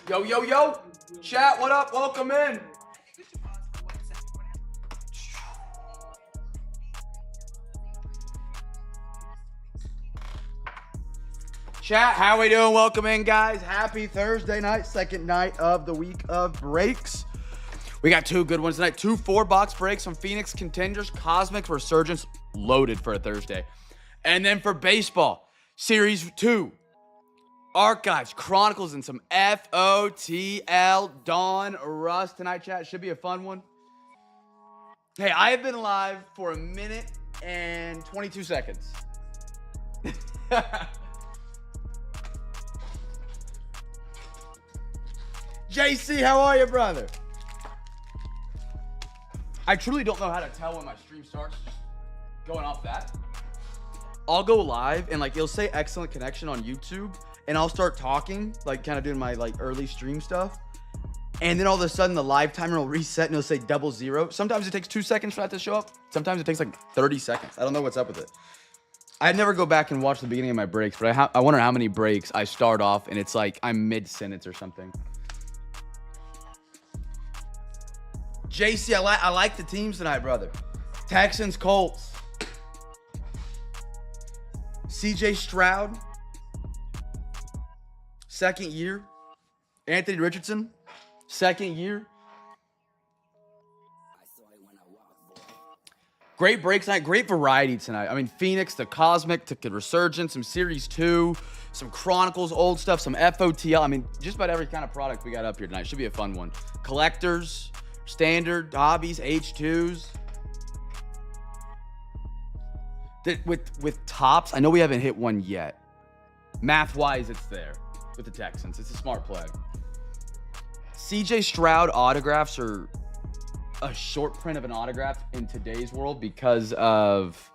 Yo, yo, yo. Chat, what up? Welcome in. Chat, how we doing? Welcome in, guys. Happy Thursday night, second night of the week of breaks. We got two good ones tonight. Two 4-box breaks from Phoenix Contenders, Cosmic Resurgence, loaded for a Thursday. And then for baseball, Series 2, Archives, Chronicles, and some FOTL Dawn Russ tonight, chat. Should be a fun one. Hey, I have been live for a minute and 22 seconds. JC, how are you, brother? I truly don't know how to tell when my stream starts. Just going off that. I'll go live and it'll say excellent connection on YouTube and I'll start talking, kind of doing my early stream stuff. And then all of a sudden the live timer will reset and it'll say 00. Sometimes it takes 2 seconds for that to show up. Sometimes it takes 30 seconds. I don't know what's up with it. I never go back and watch the beginning of my breaks, but I wonder how many breaks I start off and it's I'm mid-sentence or something. JC, I like the teams tonight, brother. Texans, Colts. CJ Stroud. Second year. Anthony Richardson. Second year. Great breaks tonight. Great variety tonight. I mean, Phoenix, the Cosmic, the Resurgence, some Series 2, some Chronicles, old stuff, some FOTL. I mean, just about every kind of product we got up here tonight. Should be a fun one. Collectors. Standard, hobbies, H2s. With tops, I know we haven't hit one yet. Math-wise, it's there with the Texans. It's a smart play. CJ Stroud autographs are a short print of an autograph in today's world because of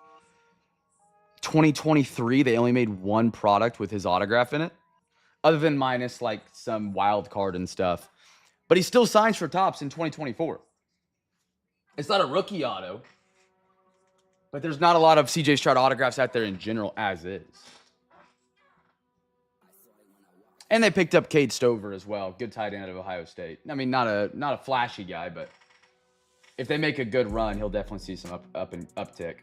2023. They only made one product with his autograph in it, other than minus some wild card and stuff. But he still signs for tops in 2024. It's not a rookie auto. But there's not a lot of CJ Stroud autographs out there in general as is. And they picked up Cade Stover as well. Good tight end out of Ohio State. I mean, not a flashy guy, but if they make a good run, he'll definitely see some uptick.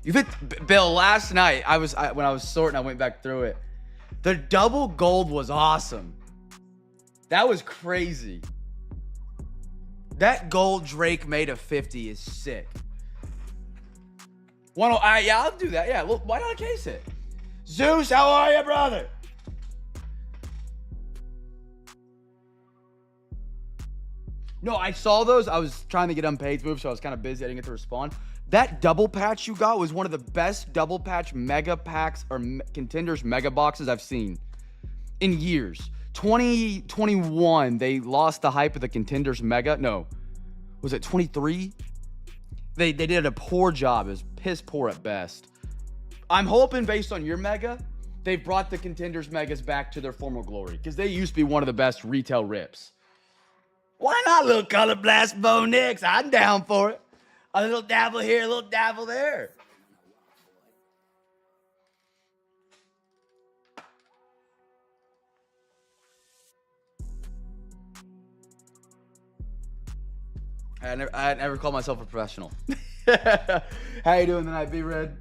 You fit Bill last night. When I was sorting, I went back through it. The double gold was awesome. That was crazy. That gold Drake made of 50 is sick. Yeah, I'll do that. Yeah, look, why not case it? Zeus, how are you, brother? No, I saw those. I was trying to get unpaid moves, so I was kind of busy. I didn't get to respond. That double patch you got was one of the best double patch mega packs or Contenders mega boxes I've seen in years. 2021, they lost the hype of the Contenders mega. No, was it 23? They did a poor job. It was piss poor at best. I'm hoping based on your mega, they've brought the Contenders megas back to their former glory because they used to be one of the best retail rips. Why not, little Color Blast Bo Nix? I'm down for it. A little dabble here, a little dabble there. I never called myself a professional. How you doing tonight, B-Red?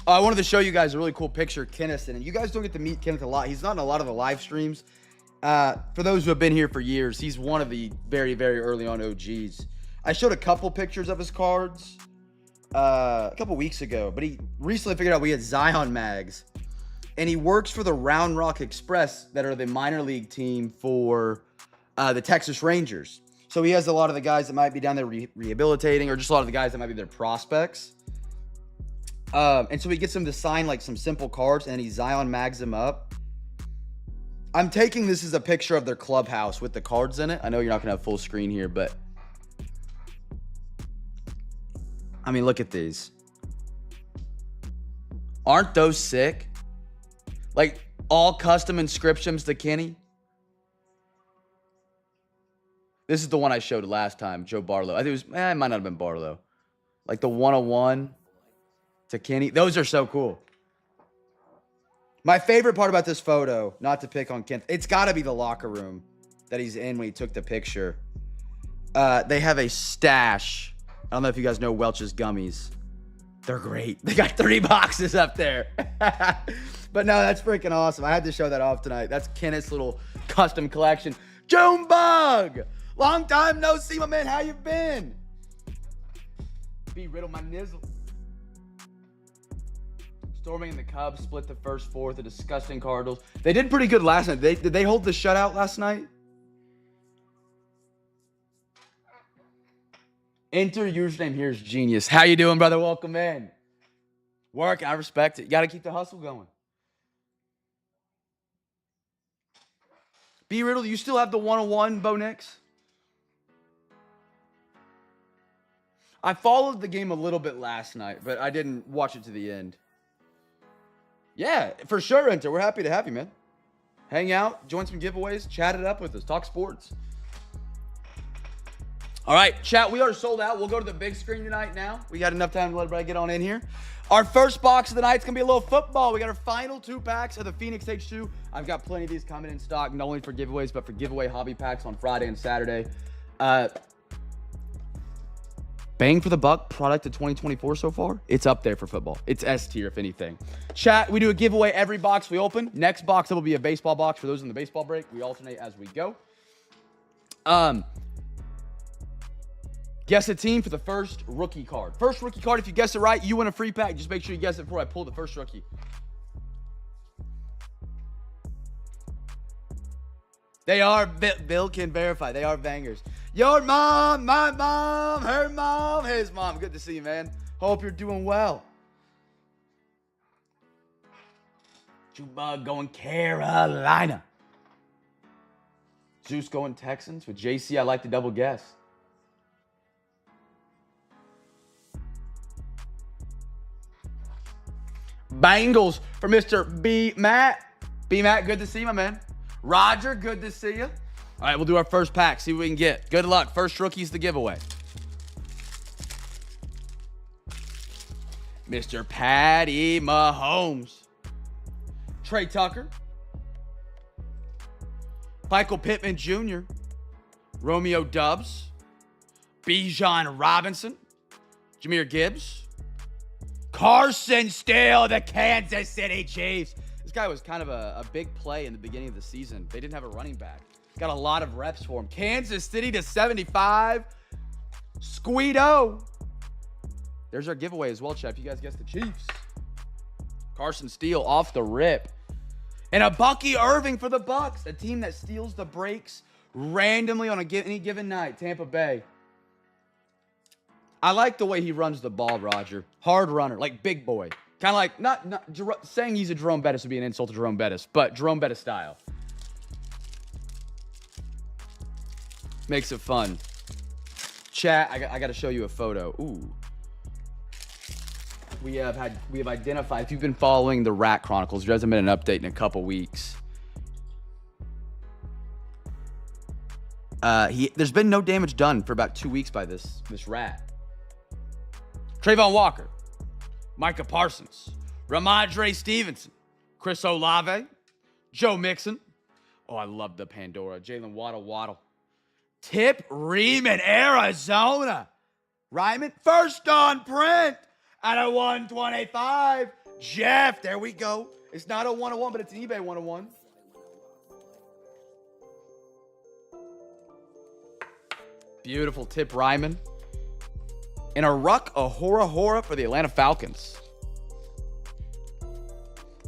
Oh, I wanted to show you guys a really cool picture of Kenneth, and you guys don't get to meet Kenneth a lot. He's not in a lot of the live streams. For those who have been here for years, he's one of the very, very early on OGs. I showed a couple pictures of his cards a couple weeks ago, but he recently figured out we had Zion mags, and he works for the Round Rock Express that are the minor league team for the Texas Rangers. So he has a lot of the guys that might be down there rehabilitating, or just a lot of the guys that might be their prospects. And so he gets them to sign some simple cards, and he Zion mags them up. I'm taking this as a picture of their clubhouse with the cards in it. I know you're not going to have full screen here, but I mean, look at these. Aren't those sick? All custom inscriptions to Kenny. This is the one I showed last time, Joe Barlow. I think it was, it might not have been Barlow. Like the 101 to Kenny. Those are so cool. My favorite part about this photo, not to pick on Kent, it's got to be the locker room that he's in when he took the picture. They have a stash. I don't know if you guys know Welch's gummies. They're great. They got 3 boxes up there. But no, that's freaking awesome. I had to show that off tonight. That's Kenneth's little custom collection. Junebug! Long time no see, my man. How you been? B Riddle, my nizzle. Storming and the Cubs split the first 4th. The disgusting Cardinals. They did pretty good last night. Did they hold the shutout last night? Enter username here is genius. How you doing, brother? Welcome in. Work, I respect it. You got to keep the hustle going. B Riddle, you still have the 101, Bo Nix? I followed the game a little bit last night, but I didn't watch it to the end. Yeah, for sure, Enter. We're happy to have you, man. Hang out, join some giveaways, chat it up with us, talk sports. All right, chat, we are sold out. We'll go to the big screen tonight now. We got enough time to let everybody get on in here. Our first box of the night is going to be a little football. We got our final 2 packs of the Phoenix H2. I've got plenty of these coming in stock, not only for giveaways, but for giveaway hobby packs on Friday and Saturday. Bang for the buck product of 2024 so far. It's up there for football. It's S tier, if anything. Chat, we do a giveaway every box we open. Next box, it will be a baseball box for those in the baseball break. We alternate as we go. Guess a team for the first rookie card. First rookie card, if you guess it right, you win a free pack. Just make sure you guess it before I pull the first rookie. They are, Bill can verify, they are bangers. Your mom, my mom, her mom, his mom. Good to see you, man. Hope you're doing well. Jubug going Carolina. Zeus going Texans. With JC, I like to double guess. Bengals for Mr. B. Matt. B. Matt, good to see you, my man. Roger, good to see you. All right, we'll do our first pack, see what we can get. Good luck. First rookie's the giveaway. Mr. Patty Mahomes. Trey Tucker. Michael Pittman Jr. Romeo Dubs. Bijan Robinson. Jahmyr Gibbs. Carson Steele, the Kansas City Chiefs. This guy was kind of a big play in the beginning of the season. They didn't have a running back. Got a lot of reps for him. Kansas City to 75. Squeedo. There's our giveaway as well, chat. If you guys guess the Chiefs. Carson Steele off the rip. And a Bucky Irving for the Bucks. A team that steals the breaks randomly on any given night. Tampa Bay. I like the way he runs the ball, Roger. Hard runner, like big boy. Kind of like, not saying he's a Jerome Bettis would be an insult to Jerome Bettis, but Jerome Bettis style. Makes it fun. Chat, I got to show you a photo. Ooh. We have identified, if you've been following the Rat Chronicles, there hasn't been an update in a couple weeks. There's been no damage done for about 2 weeks by this rat. Trayvon Walker, Micah Parsons, Ramondre Stevenson, Chris Olave, Joe Mixon. Oh, I love the Pandora. Jalen Waddle. Tip Riemann, Arizona. Ryman, first on print at a 125. Jeff, there we go. It's not a 101, but it's an eBay 101. Beautiful Tip Ryman. And a Ruck Ahora for the Atlanta Falcons.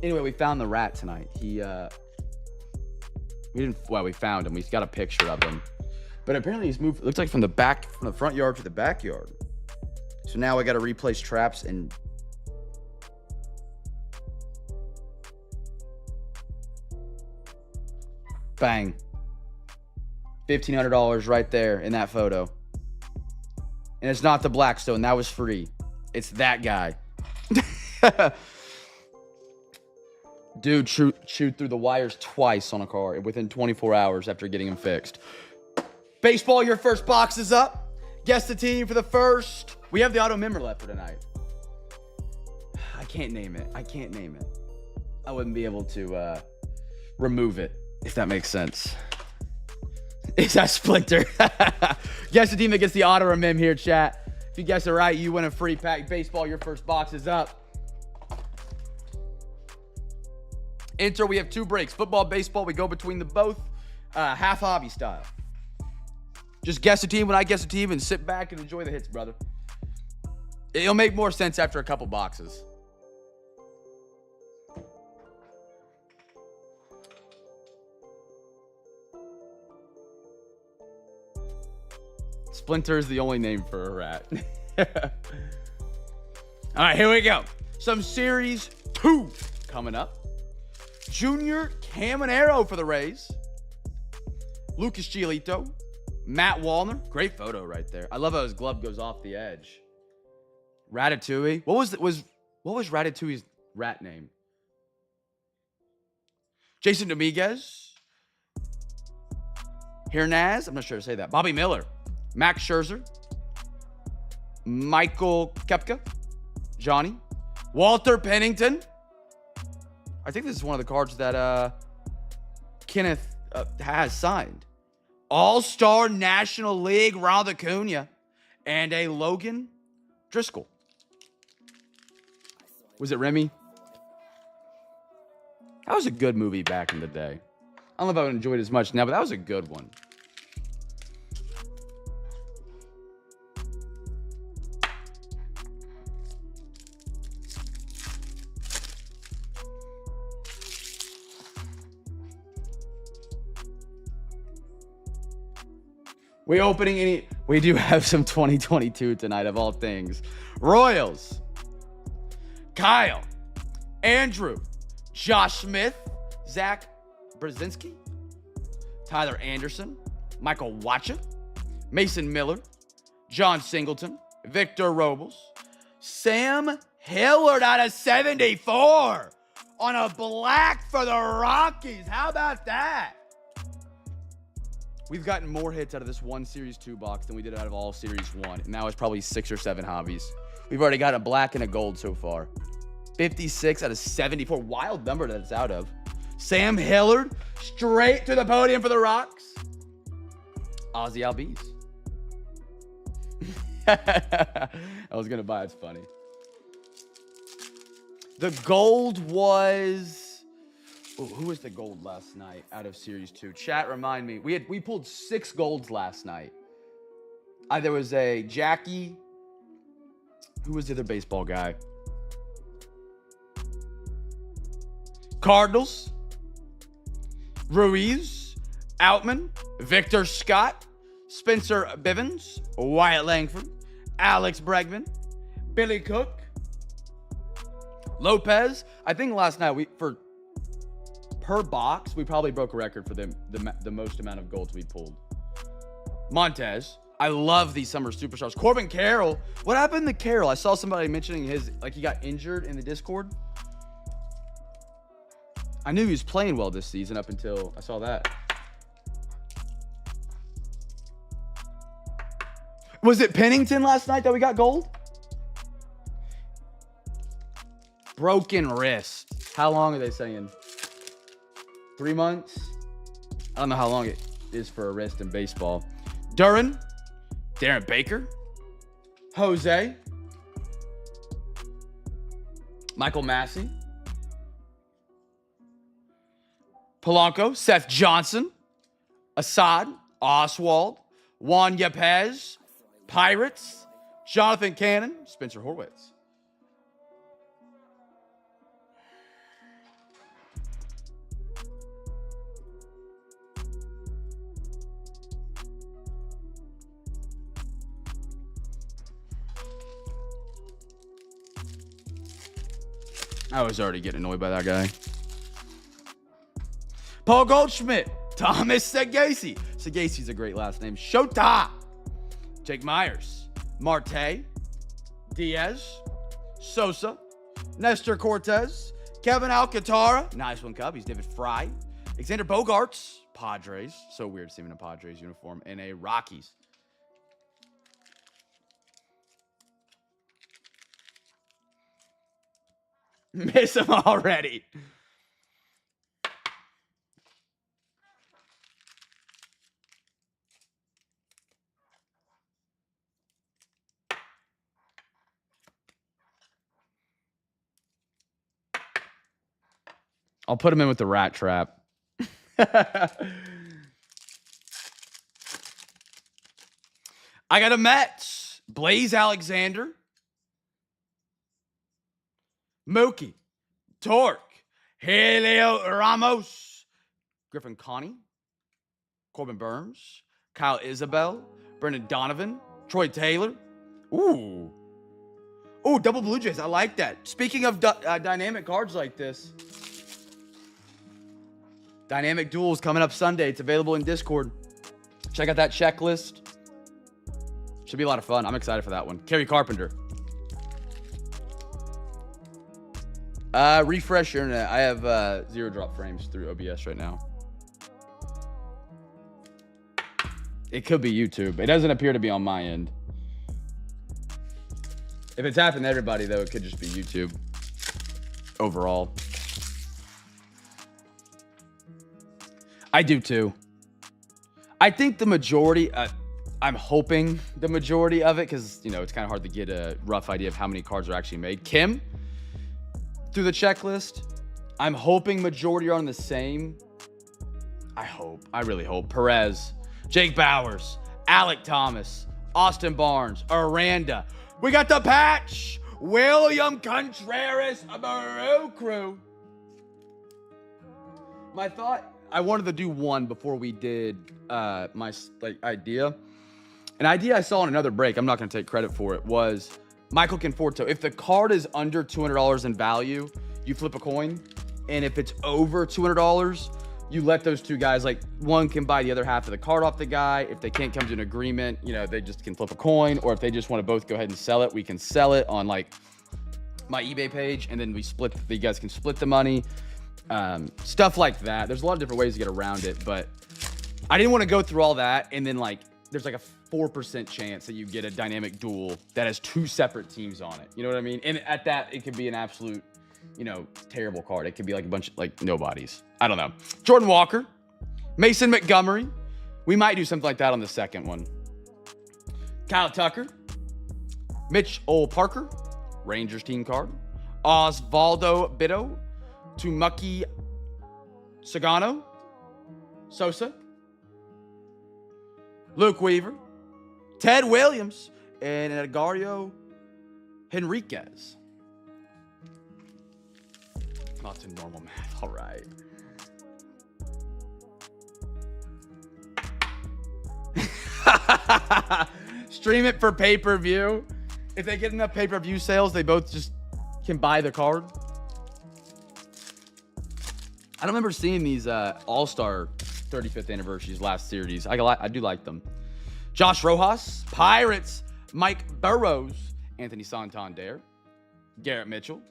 Anyway, we found the rat tonight. We found him. We got a picture of him. But apparently he's moved, it looks like from the front yard to the backyard. So now I got to replace traps and bang. $1,500 right there in that photo. And it's not the Blackstone. That was free. It's that guy. Dude chewed through the wires twice on a car within 24 hours after getting him fixed. Baseball, your first box is up. Guess the team for the first. We have the auto member left for tonight. I can't name it. I wouldn't be able to remove it, if that makes sense. Is that Splinter? Guess the team that gets the auto mem here, chat. If you guess it right, you win a free pack. Baseball, your first box is up. Enter, we have 2 breaks. Football, baseball, we go between the both. Half hobby style. Just guess the team when I guess the team and sit back and enjoy the hits, brother. It'll make more sense after a couple boxes. Splinter is the only name for a rat. All right, here we go. Some Series 2 coming up. Junior Caminero for the Rays. Lucas Giolito. Matt Wallner. Great photo right there. I love how his glove goes off the edge. Ratatouille. What was Ratatouille's rat name? Jason Dominguez. Hernaz. I'm not sure to say that. Bobby Miller. Max Scherzer. Michael Kepka. Johnny. Walter Pennington. I think this is one of the cards that Kenneth has signed. All-Star National League, Ronald Acuna. And a Logan Driscoll. Was it Remy? That was a good movie back in the day. I don't know if I would enjoy it as much now, but that was a good one. We do have some 2022 tonight of all things. Royals. Kyle. Andrew. Josh Smith. Zach Brzezinski. Tyler Anderson. Michael Wacha. Mason Miller. John Singleton. Victor Robles. Sam Hillard out of 74 on a black for the Rockies. How about that? We've gotten more hits out of this one Series 2 box than we did out of all Series 1. And now it's probably 6 or 7 hobbies. We've already got a black and a gold so far. 56 out of 74. Wild number that it's out of. Sam Hillard, straight to the podium for the Rocks. Ozzy Albies. I was going to buy it. It's funny. The gold was... Ooh, who was the gold last night out of Series 2? Chat, remind me. We pulled 6 golds last night. There was a Jackie. Who was the other baseball guy? Cardinals. Ruiz. Outman. Victor Scott. Spencer Bivens. Wyatt Langford. Alex Bregman. Billy Cook. Lopez. I think last night per box, we probably broke a record for the most amount of golds we pulled. Montez. I love these summer superstars. Corbin Carroll. What happened to Carroll? I saw somebody mentioning he got injured in the Discord. I knew he was playing well this season up until I saw that. Was it Pennington last night that we got gold? Broken wrist. How long are they saying? 3 months? I don't know how long it is for a wrist in baseball. Darren Baker. Jose. Michael Massey. Polanco. Seth Johnson. Assad. Oswald. Juan Yepez. Pirates. Jonathan Cannon. Spencer Horwitz. I was already getting annoyed by that guy. Paul Goldschmidt. Thomas Segasi. Segasi's a great last name. Shota. Jake Myers. Marte. Diaz. Sosa. Nestor Cortez. Kevin Alcantara. Nice one, Cub. He's David Fry. Alexander Bogarts. Padres. So weird seeing a Padres uniform. And a Rockies. Miss him already. I'll put him in with the rat trap. I got a Mets. Blaze Alexander. Mookie. Torque. Helio Ramos. Griffin Connie. Corbin Burns. Kyle Isabel. Brendan Donovan. Troy Taylor. Ooh. Ooh, double Blue Jays. I like that. Speaking of dynamic cards like this. Dynamic Duels coming up Sunday. It's available in Discord. Check out that checklist. Should be a lot of fun. I'm excited for that one. Kerry Carpenter. Refresh your internet. I have 0 drop frames through OBS right now. It could be YouTube. It doesn't appear to be on my end. If it's happened to everybody, though, it could just be YouTube overall. I do, too. I think the majority... I'm hoping the majority of it, because, you know, it's kind of hard to get a rough idea of how many cards are actually made. Kim, through the checklist, I'm hoping majority are on the same. I hope. I really hope. Perez, Jake Bowers, Alec Thomas, Austin Barnes, Aranda. We got the patch. William Contreras, a Maru Crew. My thought, I wanted to do one before we did my idea. An idea I saw on another break, I'm not going to take credit for it, was Michael Conforto. If the card is under $200 in value, you flip a coin. And if it's over $200, you let those two guys, like, one can buy the other half of the card off the guy. If they can't come to an agreement, you know, they just can flip a coin. Or if they just want to both go ahead and sell it, we can sell it on, like, my eBay page. And then we split, you guys can split the money. Stuff like that. There's a lot of different ways to get around it. But I didn't want to go through all that. And then, like, there's like a 4% chance that you get a dynamic duel that has 2 separate teams on it. You know what I mean? And at that, it could be an absolute, you know, terrible card. It could be like a bunch of, like, nobodies. I don't know. Jordan Walker, Mason Montgomery. We might do something like that on the second one. Kyle Tucker, Mitch Parker, Rangers team card. Osvaldo Bido, Tumuki Sagano, Sosa, Luke Weaver, Ted Williams, and Edgario Henriquez. Not to normal math. All right. Stream it for pay-per-view. If they get enough pay-per-view sales, they both just can buy the card. I don't remember seeing these All-Star 35th anniversaries last series. I do like them. Josh Rojas, Pirates, Mike Burrows, Anthony Santander, Garrett Mitchell,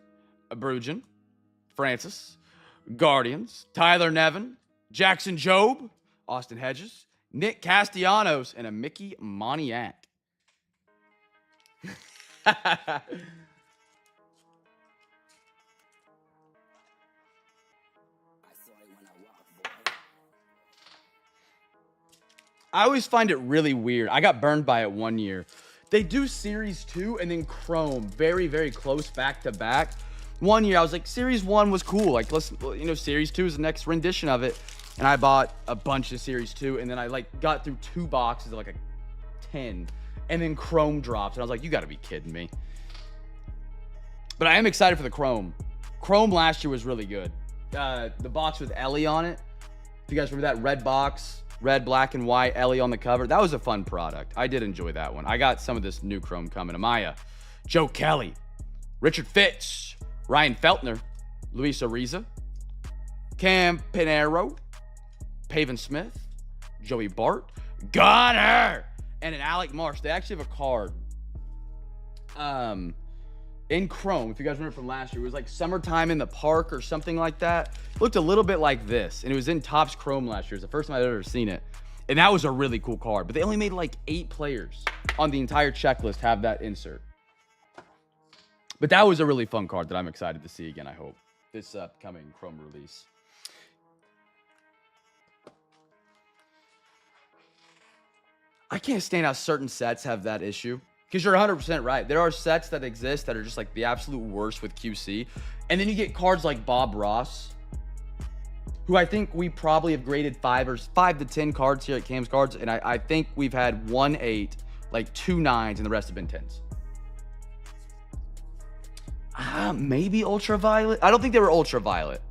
Abrujan, Francis, Guardians, Tyler Nevin, Jackson Jobe, Austin Hedges, Nick Castellanos, and a Mickey Moniak. I always find it really weird. I got burned by it one year. They do Series 2 and then Chrome very, very close back to back. One year I was like, Series 1 was cool. Like, let's, you know, Series 2 is the next rendition of it. And I bought a bunch of Series 2 and then I like got through 2 boxes of like a 10 and then Chrome drops. And I was like, you gotta be kidding me. But I am excited for the Chrome. Chrome last year was really good. The box with Ellie on it. If you guys remember that red box, red, black, and white, Ellie on the cover. That was a fun product. I did enjoy that one. I got some of this new Chrome coming. Amaya, Joe Kelly, Richard Fitz, Ryan Feltner, Luis Ariza, Cam Pinero, Pavin Smith, Joey Bart, Gunner, and an Alec Marsh. They actually have a card in chrome. If you guys remember from last year, it was like Summertime in the Park or something like that. It looked a little bit like this, and it was in Topps Chrome last year. It's the first time I've ever seen it, and that was a really cool card. But they only made like 8 players on the entire checklist have that insert. But that was a really fun card that I'm excited to see again, I hope, this upcoming Chrome release. I can't stand how certain sets have that issue. Because you're 100% right. There are sets that exist that are just like the absolute worst with QC. And then you get cards like Bob Ross, who I think we probably have graded 5 to 10 cards here at Cam's Cards. And I think we've had 1 8, like 2 9s, and the rest have been 10s. Maybe Ultraviolet. I don't think they were Ultraviolet.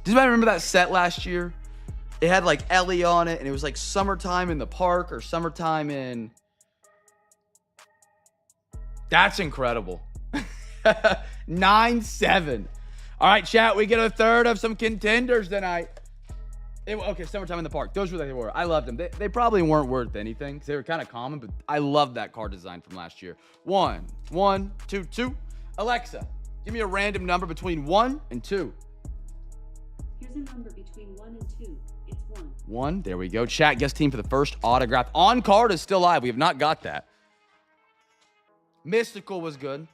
Does anybody remember that set last year? It had like Ellie on it, and it was like Summertime in the Park or Summertime in... That's incredible. 9-7. All right, chat, we get a third of some contenders tonight. Okay, Summertime in the Park. Those were what they were. I loved them. They probably weren't worth anything because they were kind of common, but I loved that card design from last year. 1, 1, 2, 2. Alexa, give me a random number between 1 and 2. Here's a number between 1 and 2. It's 1. 1. There we go. Chat, guest team for the first autograph. On card is still live. We have not got that. Mystical was good.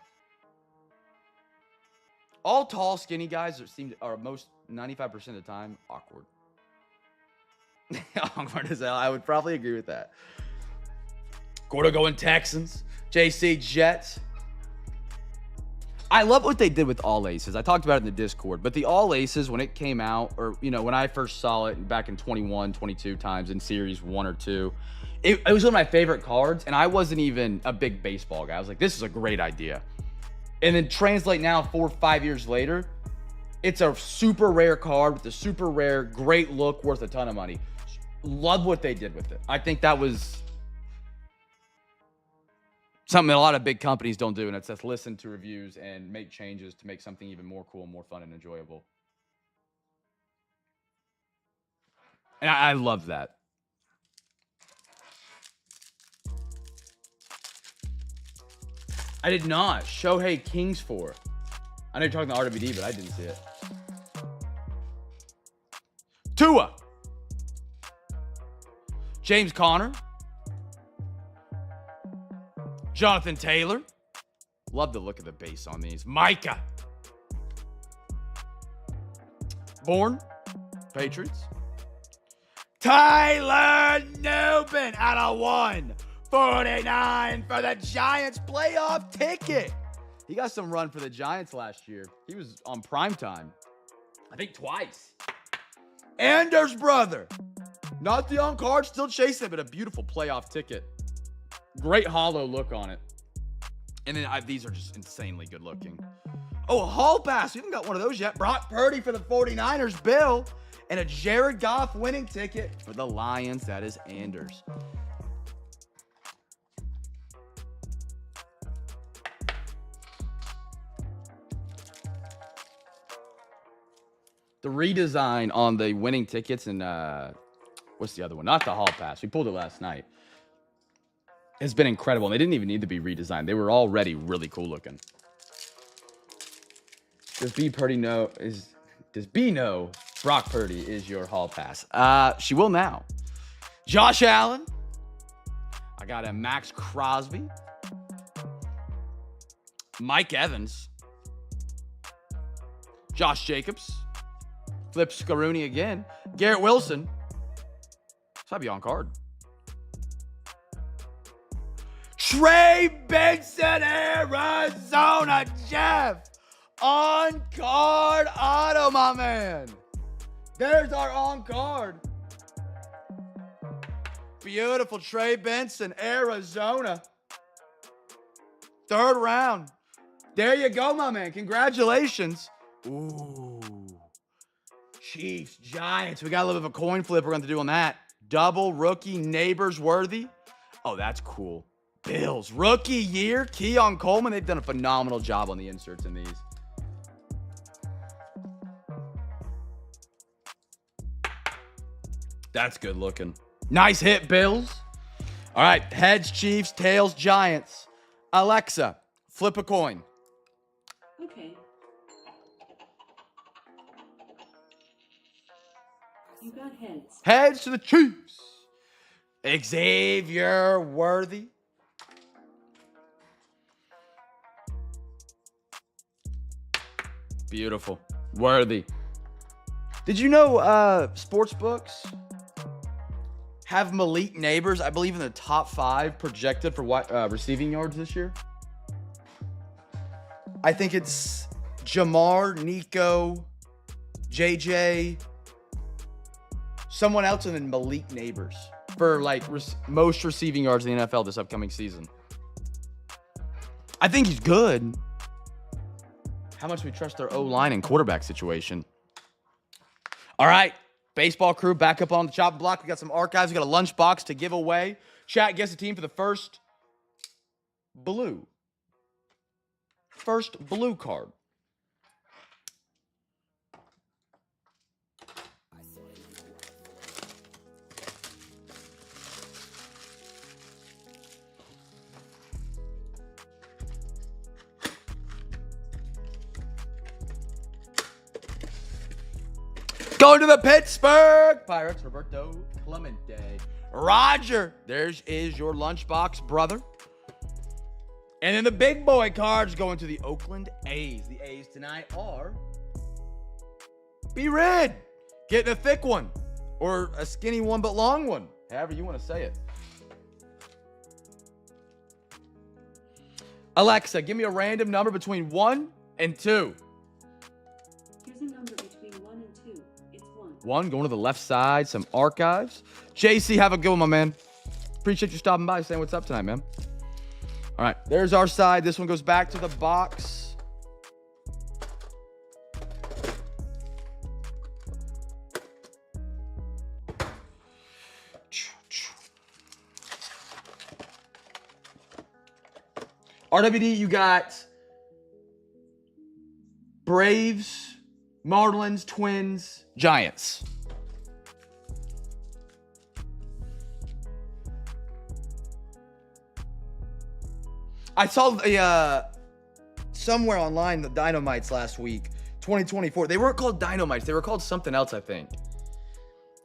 All tall, skinny guys are most 95% of the time awkward. Awkward as hell. I would probably agree with that. Gordo going Texans. JC Jets. I love what they did with All Aces. I talked about it in the Discord, but the All Aces, when it came out, or, you know, when I first saw it back in 21, 22 times in series 1 or 2, it was one of my favorite cards, and I wasn't even a big baseball guy. I was like, this is a great idea. And then translate now 4 or 5 years later, it's a super rare card with a super rare, great look, worth a ton of money. Love what they did with it. I think that was something that a lot of big companies don't do, and it's just listen to reviews and make changes to make something even more cool, more fun, and enjoyable. And I love that. I did not. Shohei Kingsford. I know you're talking the RWD, but I didn't see it. Tua. James Conner. Jonathan Taylor. Love the look of the base on these. Micah. Bourne. Patriots. Tyler Newman out of 149 for the Giants playoff ticket. He got some run for the Giants last year. He was on primetime, I think twice. Anders' brother. Not the on-card, still chasing it, but a beautiful playoff ticket. Great hollow look on it. And then these are just insanely good looking. Oh, a hall pass. We haven't got one of those yet. Brock Purdy for the 49ers, Bill. And a Jared Goff winning ticket for the Lions. That is Anders. The redesign on the winning tickets and what's the other one? Not the hall pass. We pulled it last night. It's been incredible. And they didn't even need to be redesigned. They were already really cool looking. Does B know Brock Purdy is your hall pass? She will now. Josh Allen. I got a Max Crosby. Mike Evans. Josh Jacobs. Flip Scaroni again. Garrett Wilson. So I'd be on card. Trey Benson, Arizona, Jeff. On card auto, my man. There's our on card. Beautiful Trey Benson, Arizona. 3rd round. There you go, my man. Congratulations. Ooh. Chiefs, Giants. We got a little bit of a coin flip we're going to do on that. Double rookie neighbors worthy. Oh, that's cool. Bills, rookie year. Keon Coleman. They've done a phenomenal job on the inserts in these. That's good looking. Nice hit, Bills. All right, heads, Chiefs, tails, Giants. Alexa, flip a coin. Okay. You got heads. Heads to the Chiefs. Xavier Worthy. Beautiful. Worthy. Did you know sports books have Malik Neighbors, I believe, in the top 5 projected for receiving yards this year? I think it's Jamar, Nico, JJ, someone else, and then Malik Neighbors for like most receiving yards in the NFL this upcoming season. I think he's good. How much we trust their O-line and quarterback situation. All right, baseball crew back up on the chopping block. We got some archives. We got a lunchbox to give away. Chat, guess the team for the first blue card. Going to the Pittsburgh Pirates, Roberto Clemente. Roger, there's your lunchbox, brother. And then the big boy cards going to the Oakland A's. The A's tonight are B-Red, getting a thick one, or a skinny one but long one, however you want to say it. Alexa, give me a random number between 1 and 2. Here's a number between 1 and 2. It's 1. 1 going to the left side, some archives. JC, have a good one, my man. Appreciate you stopping by, saying what's up tonight, man. All right, there's our side. This one goes back to the box. RWD, you got Braves, Marlins, Twins, Giants. I saw somewhere online the Dynamites last week, 2024. They weren't called Dynamites. They were called something else, I think.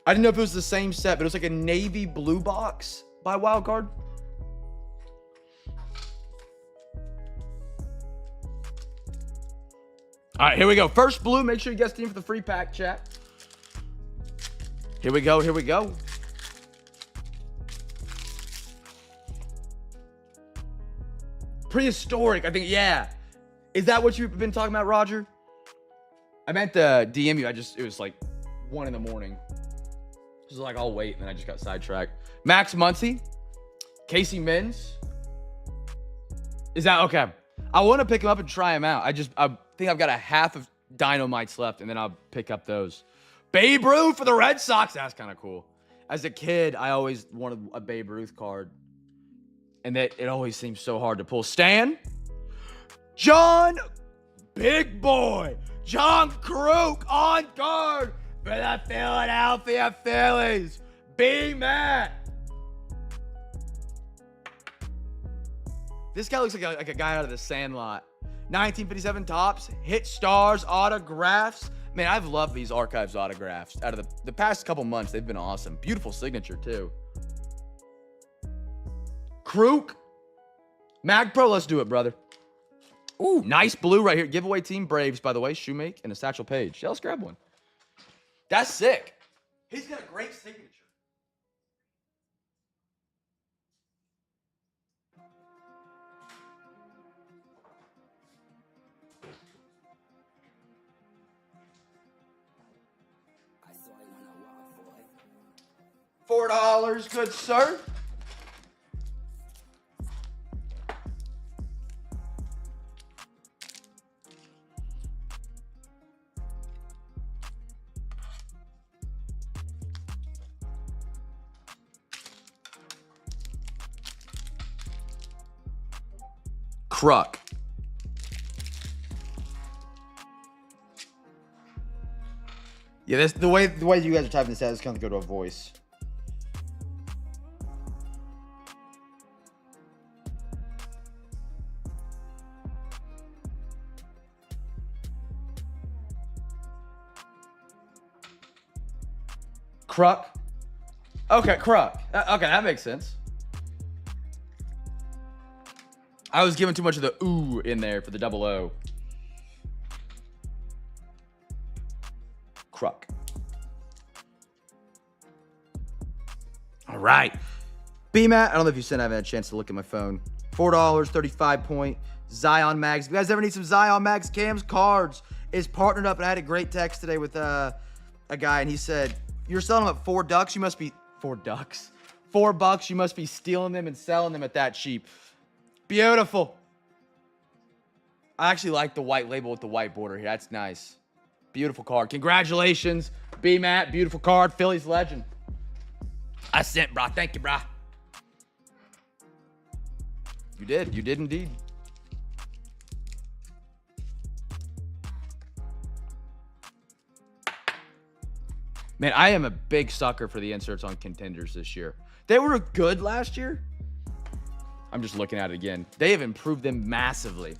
I didn't know if it was the same set, but it was like a navy blue box by Wildcard. All right, here we go. First blue. Make sure you guess the team for the free pack, chat. Here we go. Here we go. Prehistoric, I think, yeah. Is that what you've been talking about, Roger? I meant to DM you. It was like 1 in the morning. Just like, I'll wait, and then I just got sidetracked. Max Muncy, Casey Mins. Is that okay? I want to pick him up and try him out. I think I've got a half of Dynamites left, and then I'll pick up those. Babe Ruth for the Red Sox. That's kind of cool. As a kid, I always wanted a Babe Ruth card. And that it always seems so hard to pull. Stan, John, big boy, John Kruk on guard for the Philadelphia Phillies. B-Matt. This guy looks like a guy out of the Sandlot. 1957 tops, hit stars, autographs. Man, I've loved these archives autographs. Out of the past couple months, they've been awesome. Beautiful signature, too. Kruk. Mag Pro, let's do it, brother. Ooh, nice blue right here. Giveaway team Braves, by the way. Shoemake and a Satchel Paige. Yeah, let's grab one. That's sick. He's got a great signature. $4, good sir. Kruk. Yeah, that's the way you guys are typing this out is going to go to a voice. Kruk. Okay, Kruk. Okay, that makes sense. I was giving too much of the ooh in there for the double O. Kruk. All right. BMAT, I don't know if you said I haven't had a chance to look at my phone. $4, 35 point. Zion Mags. If you guys ever need some Zion Mags, Cam's Cards is partnered up. And I had a great text today with a guy, and he said, you're selling them at $4. You must be $4. You must be stealing them and selling them at that cheap. Beautiful. I actually like the white label with the white border here. That's nice. Beautiful card. Congratulations, B-Matt. Beautiful card. Phillies legend. I sent, brah. Thank you, brah. You did. You did indeed. Man, I am a big sucker for the inserts on contenders this year. They were good last year. I'm just looking at it again. They have improved them massively.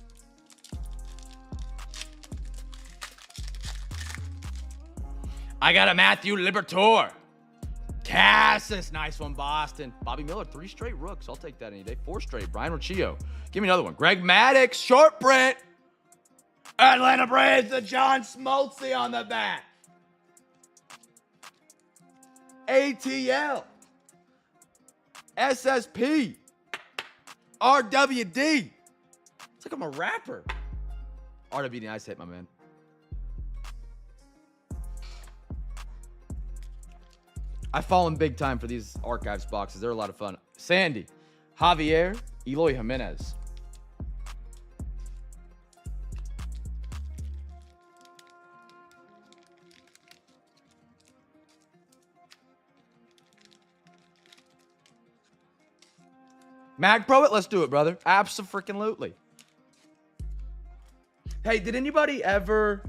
I got a Matthew Liberatore. Cassis, nice one, Boston. Bobby Miller, 3 straight rooks. I'll take that any day. 4 straight. Brian Riccio. Give me another one. Greg Maddux, short print. Atlanta Braves, the John Smoltzy on the bat. ATL. SSP. RWD. It's like I'm a rapper. RWD, nice hit, my man. I've fallen big time for these archives boxes. They're a lot of fun. Sandy, Javier, Eloy Jimenez. Mag Pro it? Let's do it, brother. Abso-freaking-lutely. Hey, did anybody ever...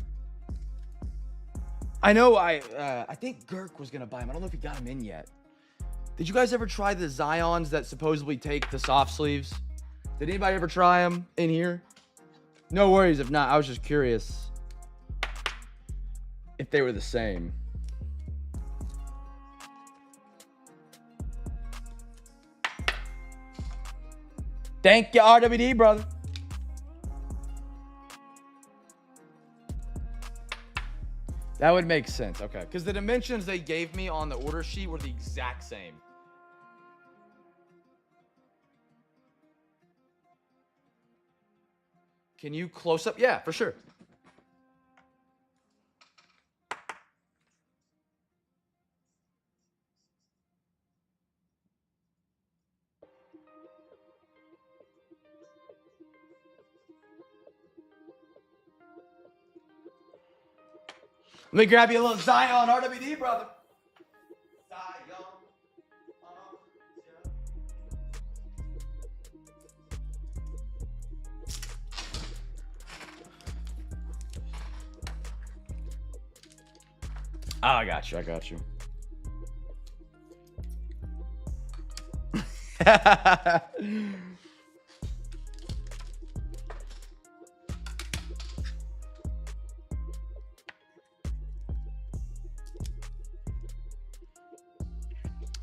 I know I think Girk was going to buy him. I don't know if he got him in yet. Did you guys ever try the Zions that supposedly take the soft sleeves? Did anybody ever try them in here? No worries if not. I was just curious if they were the same. Thank you, RWD, brother. That would make sense. Okay. Because the dimensions they gave me on the order sheet were the exact same. Can you close up? Yeah, for sure. Let me grab you a little Zion RWD, brother. Zion. Oh, I got you. I got you.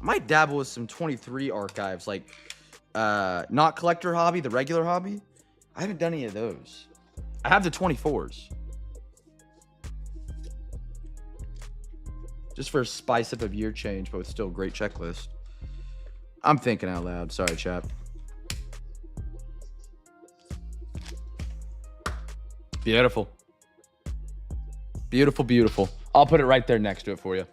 I might dabble with some 23 archives, like not collector hobby, the regular hobby. I haven't done any of those. I have the 24s. Just for a spice up of year change, but with still a great checklist. I'm thinking out loud. Sorry, chap. Beautiful. Beautiful, beautiful. I'll put it right there next to it for you.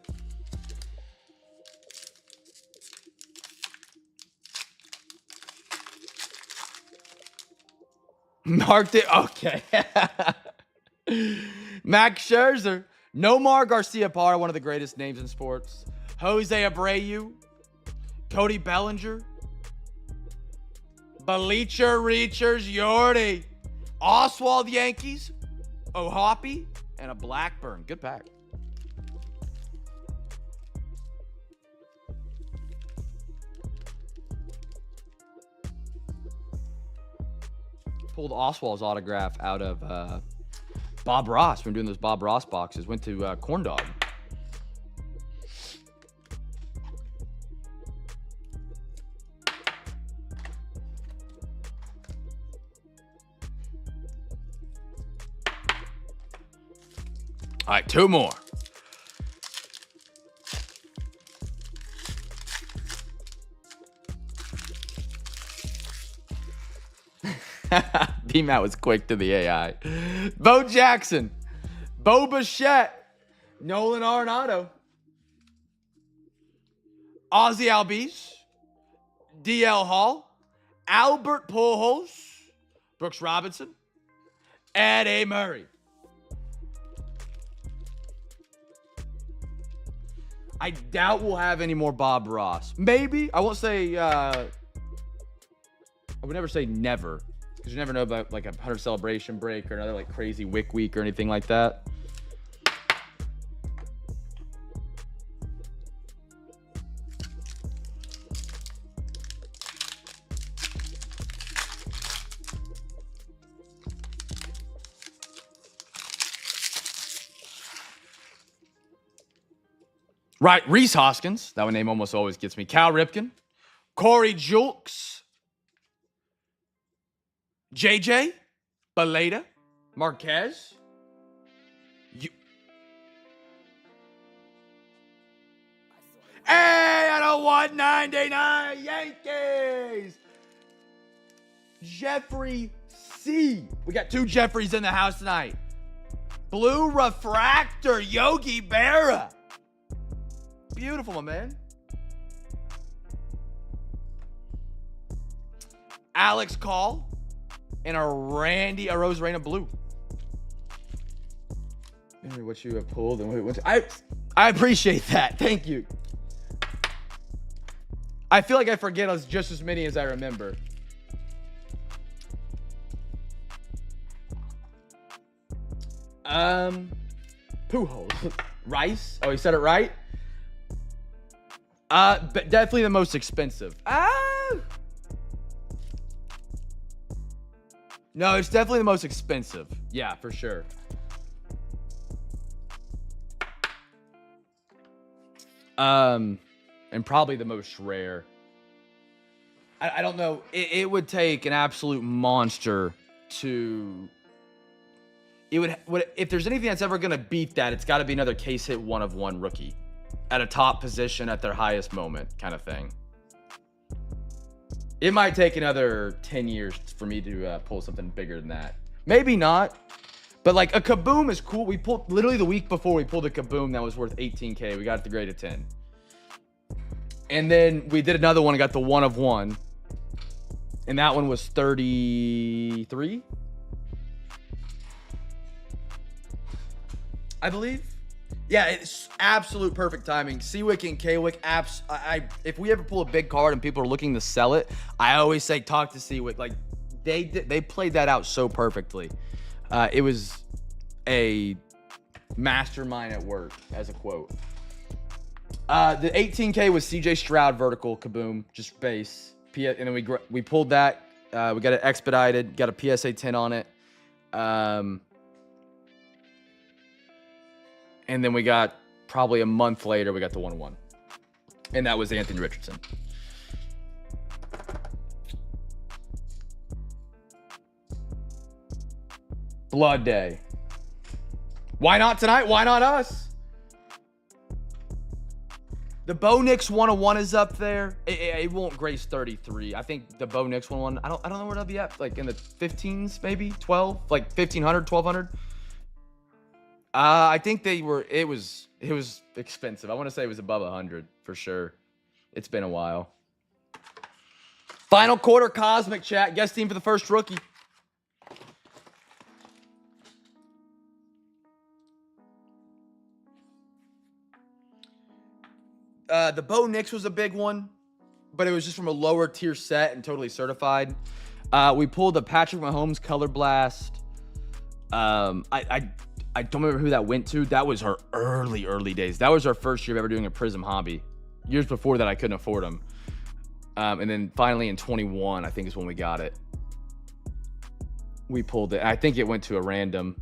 Marked it. Okay. Max Scherzer. Nomar Garcia-Parra, one of the greatest names in sports. Jose Abreu. Cody Bellinger. Bleacher Reachers Yordi. Oswald Yankees. Ohapi. And a Blackburn. Good pack. Pulled Oswald's autograph out of Bob Ross. We're doing those Bob Ross boxes. Went to Corn Dog. All right, 2 more. B-Matt was quick to the AI. Bo Jackson, Bo Bichette, Nolan Arenado, Ozzy Albies, DL Hall, Albert Pujols, Brooks Robinson, Eddie Murray. I doubt we'll have any more Bob Ross. Maybe. I won't say, I would never say never. Because you never know about like a 100 celebration break or another like crazy Wick week or anything like that. Right, Reese Hoskins. That one name almost always gets me. Cal Ripken, Corey Julks, JJ, Beleda, Marquez. Hey, at a 199 Yankees. Jeffrey C. We got 2 Jeffreys in the house tonight. Blue Refractor, Yogi Berra. Beautiful, my man. Alex Call and a Randy Arozarena blue. What you have pulled and what I appreciate that. Thank you. I feel like I forget just as many as I remember. Pujols. Rice. Oh, he said it right. But definitely the most expensive. No, it's definitely the most expensive. Yeah, for sure. And probably the most rare. I don't know. It would take an absolute monster to. It would if there's anything that's ever gonna beat that, it's got to be another case hit 1/1 rookie at a top position at their highest moment, kind of thing. It might take another 10 years for me to pull something bigger than that. Maybe not, but like a Kaboom is cool. We pulled literally the week before we pulled a Kaboom that was worth 18K. We got it the grade of 10, and then we did another one and got the 1/1, and that one was 33. I believe. Yeah, it's absolute perfect timing. Seawick and Kwick apps. If we ever pull a big card and people are looking to sell it, I always say talk to Seawick. Like they played that out so perfectly. It was a mastermind at work, as a quote. The 18K was CJ Stroud vertical Kaboom, just base. And then we pulled that. We got it expedited. Got a PSA 10 on it. And then we got, probably a month later, we got the 1/1. And that was Anthony Richardson. Blood Day. Why not tonight? Why not us? The Bo Nix 1/1 is up there. It won't grace 33. I think the Bo Nix 1/1, I don't know where that'll be at. Like in the 15s, maybe 12, like 1500, 1200. I think it was expensive. I want to say it was above 100 for sure. It's been a while. Final quarter Cosmic Chat. Guest team for the first rookie. The Bo Nix was a big one, but it was just from a lower tier set and totally certified. We pulled the Patrick Mahomes Color Blast. I don't remember who that went to. That was her early days. That was our first year of ever doing a Prism hobby. Years before that, I couldn't afford them. And then finally in 21, I think is when we got it. We pulled it. I think it went to a random.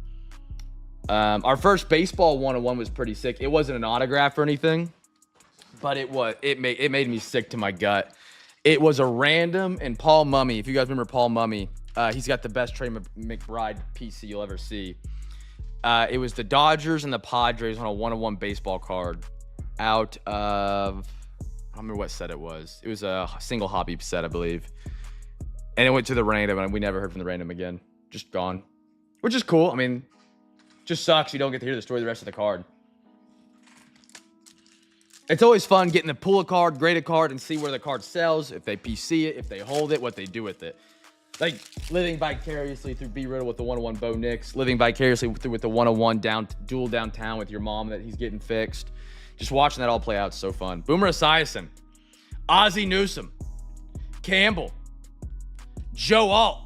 Our first baseball 1/1 was pretty sick. It wasn't an autograph or anything, but it made me sick to my gut. It was a random, and Paul Mummy. If you guys remember Paul Mummy, he's got the best Trey McBride PC you'll ever see. It was the Dodgers and the Padres on a 1-on-1 baseball card out of, I don't remember what set it was. It was a single hobby set, I believe. And it went to the random, and we never heard from the random again. Just gone. Which is cool. I mean, just sucks you don't get to hear the story of the rest of the card. It's always fun getting to pull a card, grade a card, and see where the card sells, if they PC it, if they hold it, what they do with it. Like living vicariously through B Riddle with the 1-on-1 Bo Nix, living vicariously with the 1-on-1 duel downtown with your mom that he's getting fixed. Just watching that all play out is so fun. Boomer Esiason, Ozzie Newsome, Campbell, Joe Alt,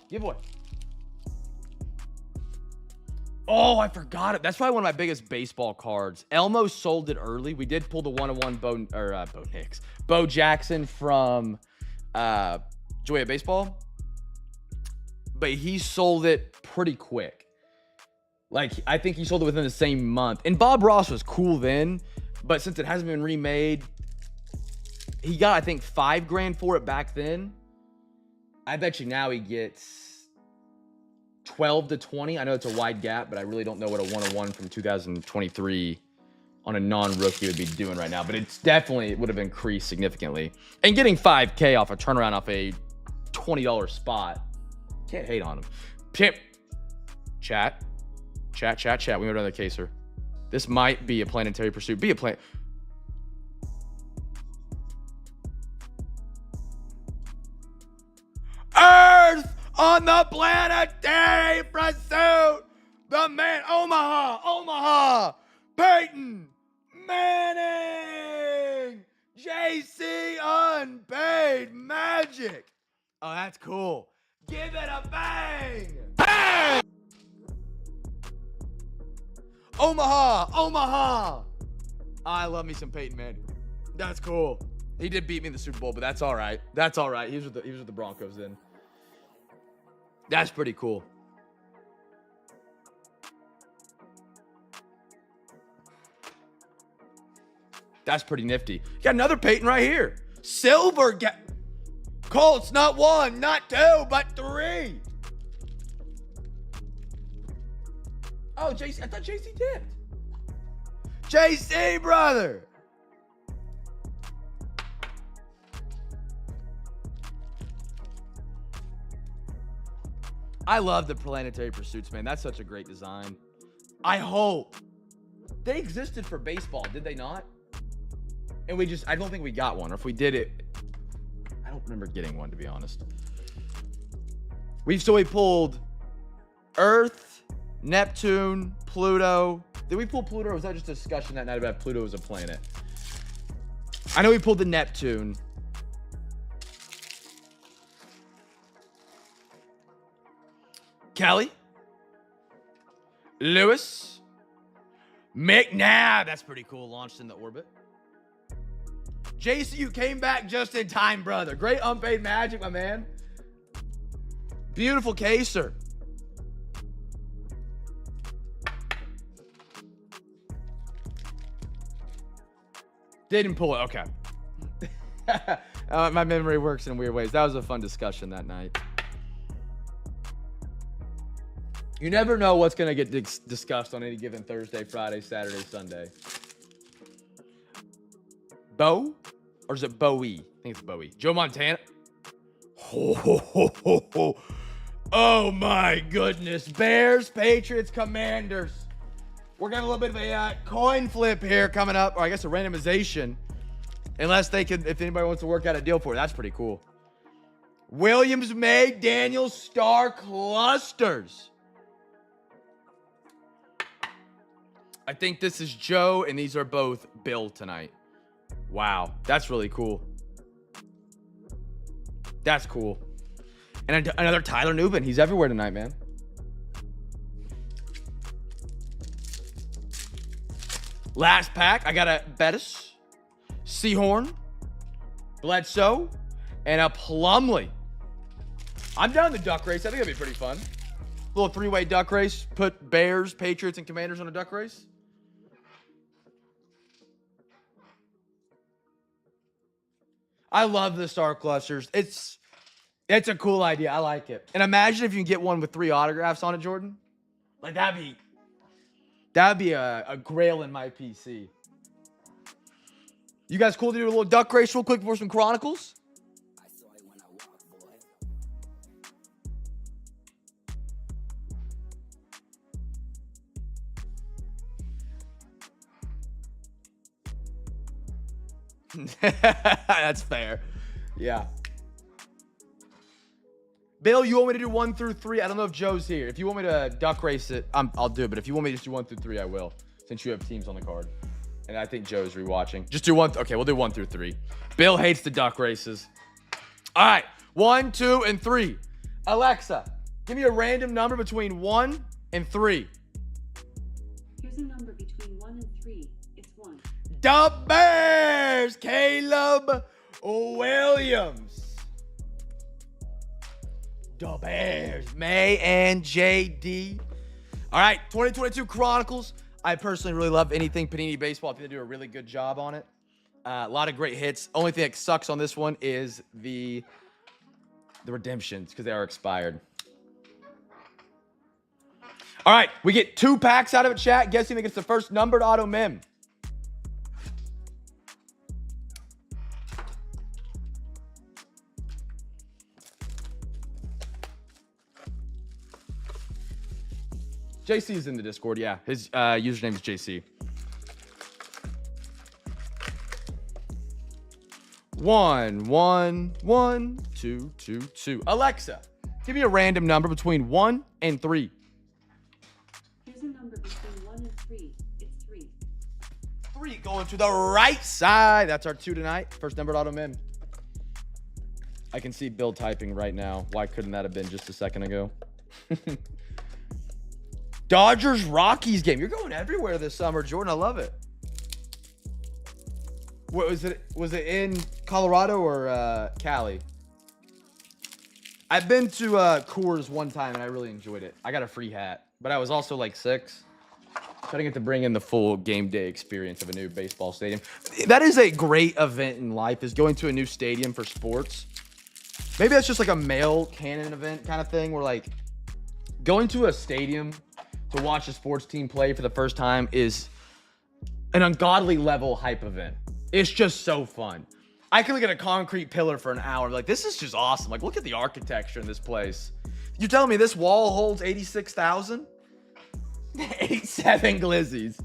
giveaway. Oh, I forgot it. That's probably one of my biggest baseball cards. Elmo sold it early. We did pull the 1-on-1 Bo Jackson from Joy of Baseball, but he sold it pretty quick. Like, I think he sold it within the same month. And Bob Ross was cool then, but since it hasn't been remade, he got, I think, $5,000 for it back then. I bet you now he gets 12 to 20. I know it's a wide gap, but I really don't know what a 1-on-1 from 2023 on a non-rookie would be doing right now. But it's definitely, it would have increased significantly. And getting $5,000 off a turnaround off a $20 spot, can't hate on him. Chat. We got another caser. This might be a planetary pursuit. Earth on the planetary pursuit. The man, Omaha, Peyton Manning, JC Unpaid Magic. Oh, that's cool. Give it a bang. Bang! Omaha. I love me some Peyton Manning. That's cool. He did beat me in the Super Bowl, but that's all right. He was with the Broncos then. That's pretty cool. That's pretty nifty. You got another Peyton right here. Silver. Colts, not 1, not 2, but 3. Oh, JC. I thought JC did. JC, brother. I love the planetary pursuits, man. That's such a great design. I hope. They existed for baseball, did they not? And I don't think we got one. Or if we did it, I don't remember getting one, to be honest. We pulled Earth, Neptune, Pluto. Did we pull Pluto, or was that just a discussion that night about Pluto as a planet? I know we pulled the Neptune. Kelly, Lewis, McNabb. That's pretty cool. Launched into orbit. JC, you came back just in time, brother. Great unpaid magic, my man. Beautiful caser. Didn't pull it. Okay. My memory works in weird ways. That was a fun discussion that night. You never know what's going to get discussed on any given Thursday, Friday, Saturday, Sunday. Bo? Or is it Bowie? I think it's Bowie. Joe Montana. Oh my goodness. Bears, Patriots, Commanders. We're getting a little bit of a coin flip here coming up. Or I guess a randomization. Unless if anybody wants to work out a deal for it. That's pretty cool. Williams, May, Daniels, Star Clusters. I think this is Joe, and these are both Bill tonight. Wow, that's really cool. That's cool. And another Tyler Newbin. He's everywhere tonight, man. Last pack, I got a Bettis, Seahorn, Bledsoe, and a Plumlee. I'm down the duck race. I think that'd be pretty fun. Little three-way duck race. Put Bears, Patriots, and Commanders on a duck race. I love the Star Clusters. It's a cool idea. I like it. And imagine if you can get one with 3 autographs on it, Jordan. Like, that'd be a grail in my PC. You guys cool to do a little duck race real quick for some Chronicles? That's fair. Yeah. Bill, you want me to do 1 through 3? I don't know if Joe's here. If you want me to duck race it, I'll do it. But if you want me to just do 1 through 3, I will. Since you have teams on the card. And I think Joe's rewatching. Just do 1. Okay, we'll do 1 through 3. Bill hates the duck races. All right. 1, 2, and 3. Alexa, give me a random number between 1 and 3. Here's a number between 1 and 3. It's 1. The Bears, Caleb Williams. The Bears, May and JD. All right, 2022 Chronicles. I personally really love anything Panini Baseball. I think they do a really good job on it. A lot of great hits. Only thing that sucks on this one is the redemptions because they are expired. All right, we get 2 packs out of it, chat. Guessing that gets the first numbered auto mem. JC is in the Discord, yeah. His username is JC. 1, 1, 1, 2, 2, 2. Alexa, give me a random number between 1 and 3. Here's a number between 1 and 3. It's 3. 3 going to the right side. That's our 2 tonight. First numbered auto mem. I can see Bill typing right now. Why couldn't that have been just a second ago? Dodgers Rockies game. You're going everywhere this summer, Jordan. I love it. What was it? Was it in Colorado or Cali? I've been to Coors one time and I really enjoyed it. I got a free hat, but I was also like 6. So I didn't get to bring in the full game day experience of a new baseball stadium. That is a great event in life, is going to a new stadium for sports. Maybe that's just like a male canon event kind of thing where like going to a stadium to watch a sports team play for the first time is an ungodly level hype event. It's just so fun. I can look at a concrete pillar for an hour and be like, this is just awesome. Like, look at the architecture in this place. You're telling me this wall holds 86,000? 87 glizzies.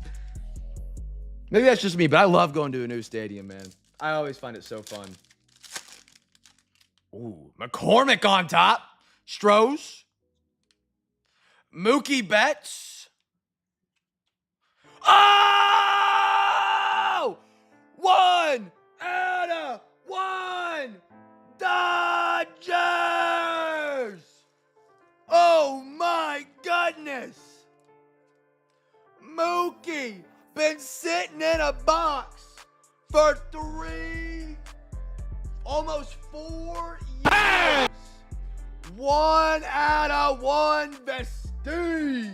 Maybe that's just me, but I love going to a new stadium, man. I always find it so fun. Ooh, McCormick on top. Strohs. Mookie Betts. Oh! 1 out of 1. Dodgers. Oh my goodness. Mookie been sitting in a box for 3, almost 4 years. 1 out of 1 vestige.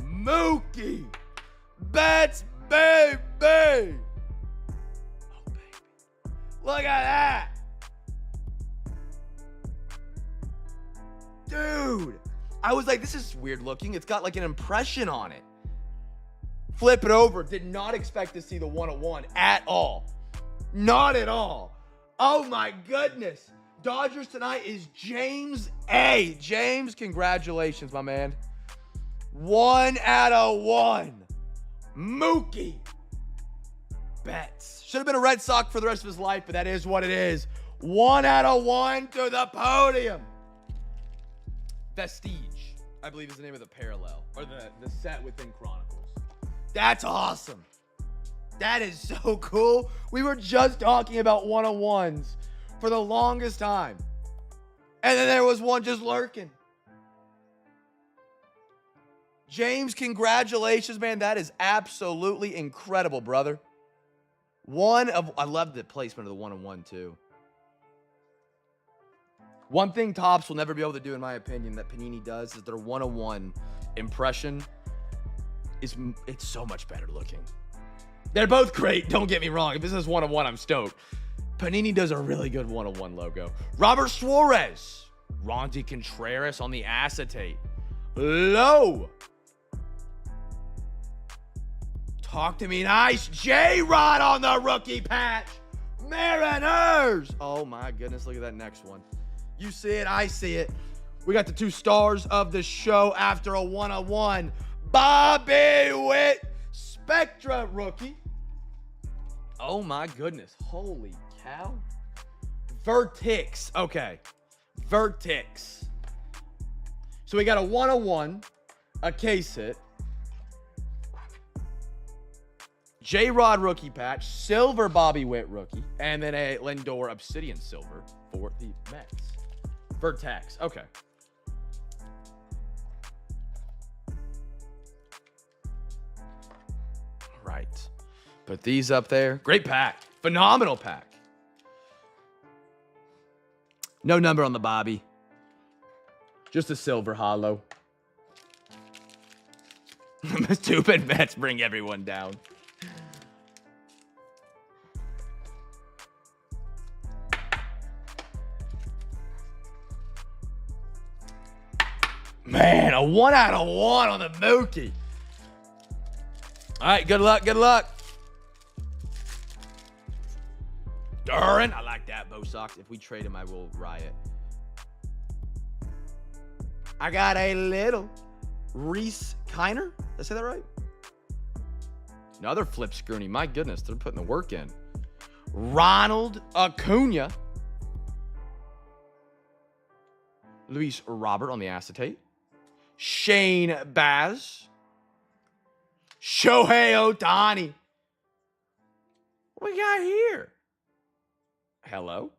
Mookie Betts, baby. Oh, baby. Look at that. Dude, I was like, this is weird looking. It's got like an impression on it. Flip it over. Did not expect to see the 101 at all. Not at all. Oh my goodness. Dodgers tonight is James A. James, congratulations, my man. 1 out of 1. Mookie Betts. Should have been a Red Sox for the rest of his life, but that is what it is. 1 out of 1 to the podium. Vestige, I believe is the name of the parallel, or the set within Chronicles. That's awesome. That is so cool. We were just talking about 101s for the longest time. And then there was one just lurking. James, congratulations, man. That is absolutely incredible, brother. I love the placement of the 101 too. One thing Topps will never be able to do, in my opinion, that Panini does is their 101 impression it's so much better looking. They're both great, don't get me wrong. If this is 101, I'm stoked. Panini does a really good 101 logo. Robert Suarez. Rondy Contreras on the acetate. low. Talk to me nice. J-Rod on the rookie patch. Mariners. Oh, my goodness. Look at that next one. You see it. I see it. We got the 2 stars of the show after a 1-on-1. Bobby Witt. Spectra rookie. Oh, my goodness. Holy cow. Vertix. Okay. Vertix. So we got a 1-on-1, a case hit, J-Rod rookie patch, silver Bobby Witt rookie, and then a Lindor Obsidian silver for the Mets. Vertex. Okay. Right. Put these up there. Great pack. Phenomenal pack. No number on the Bobby. Just a silver hollow. Stupid Mets bring everyone down. Man, a 1 out of 1 on the Mookie. All right, good luck, good luck. Duran, I like that, Bo Sox. If we trade him, I will riot. I got a little Reese Kiner. Did I say that right? Another flip scroony. My goodness, they're putting the work in. Ronald Acuna. Luis Robert on the acetate. Shane Baz. Shohei Ohtani. What we got here? Hello.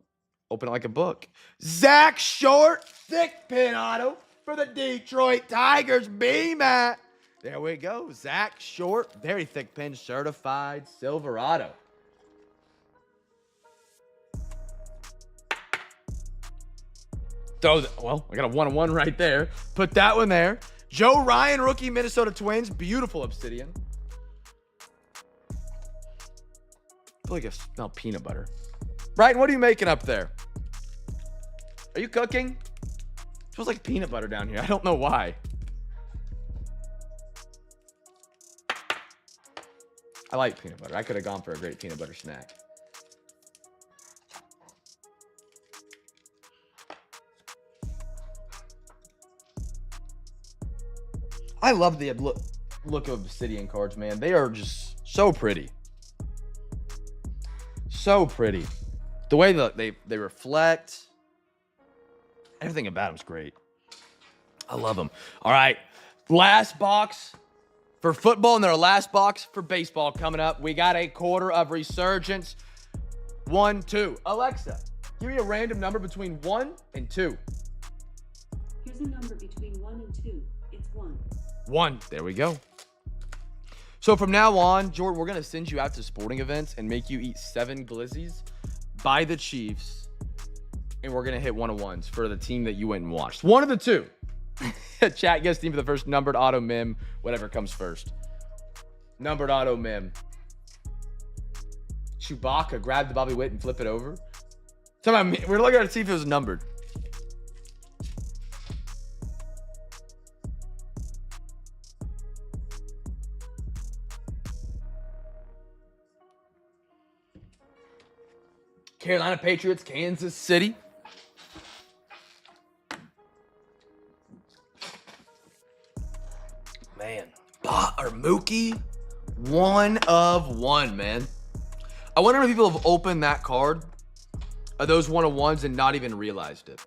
Open it like a book. Zach Short. Thick pin auto for the Detroit Tigers. B-Matt. There we go. Zach Short. Very thick pin. Certified Silverado. Well, I got a 1-on-1 right there. Put that one there. Joe Ryan, rookie, Minnesota Twins. Beautiful Obsidian. I feel like I smell peanut butter. Brighton, what are you making up there? Are you cooking? It smells like peanut butter down here. I don't know why. I like peanut butter. I could have gone for a great peanut butter snack. I love the look of Obsidian cards, man. They are just so pretty. So pretty. The way that they reflect. Everything about them is great. I love them. All right. Last box for football, and then our last box for baseball coming up. We got a quarter of Resurgence. 1, 2. Alexa, give me a random number between 1 and 2. Here's a number between 1 and 2. It's 1. 1. There we go. So from now on, Jordan, we're going to send you out to sporting events and make you eat 7 glizzies by the Chiefs. And we're going to hit 1-on-1s for the team that you went and watched. One of the 2. Chat guess team for the first numbered auto mem. Whatever comes first. Numbered auto mem. Chewbacca grabbed the Bobby Witt and flip it over. We're looking to see if it was numbered. Carolina Patriots, Kansas City. Man. Mookie, 1 of 1, man. I wonder if people have opened that card, those 1-of-1s, and not even realized it.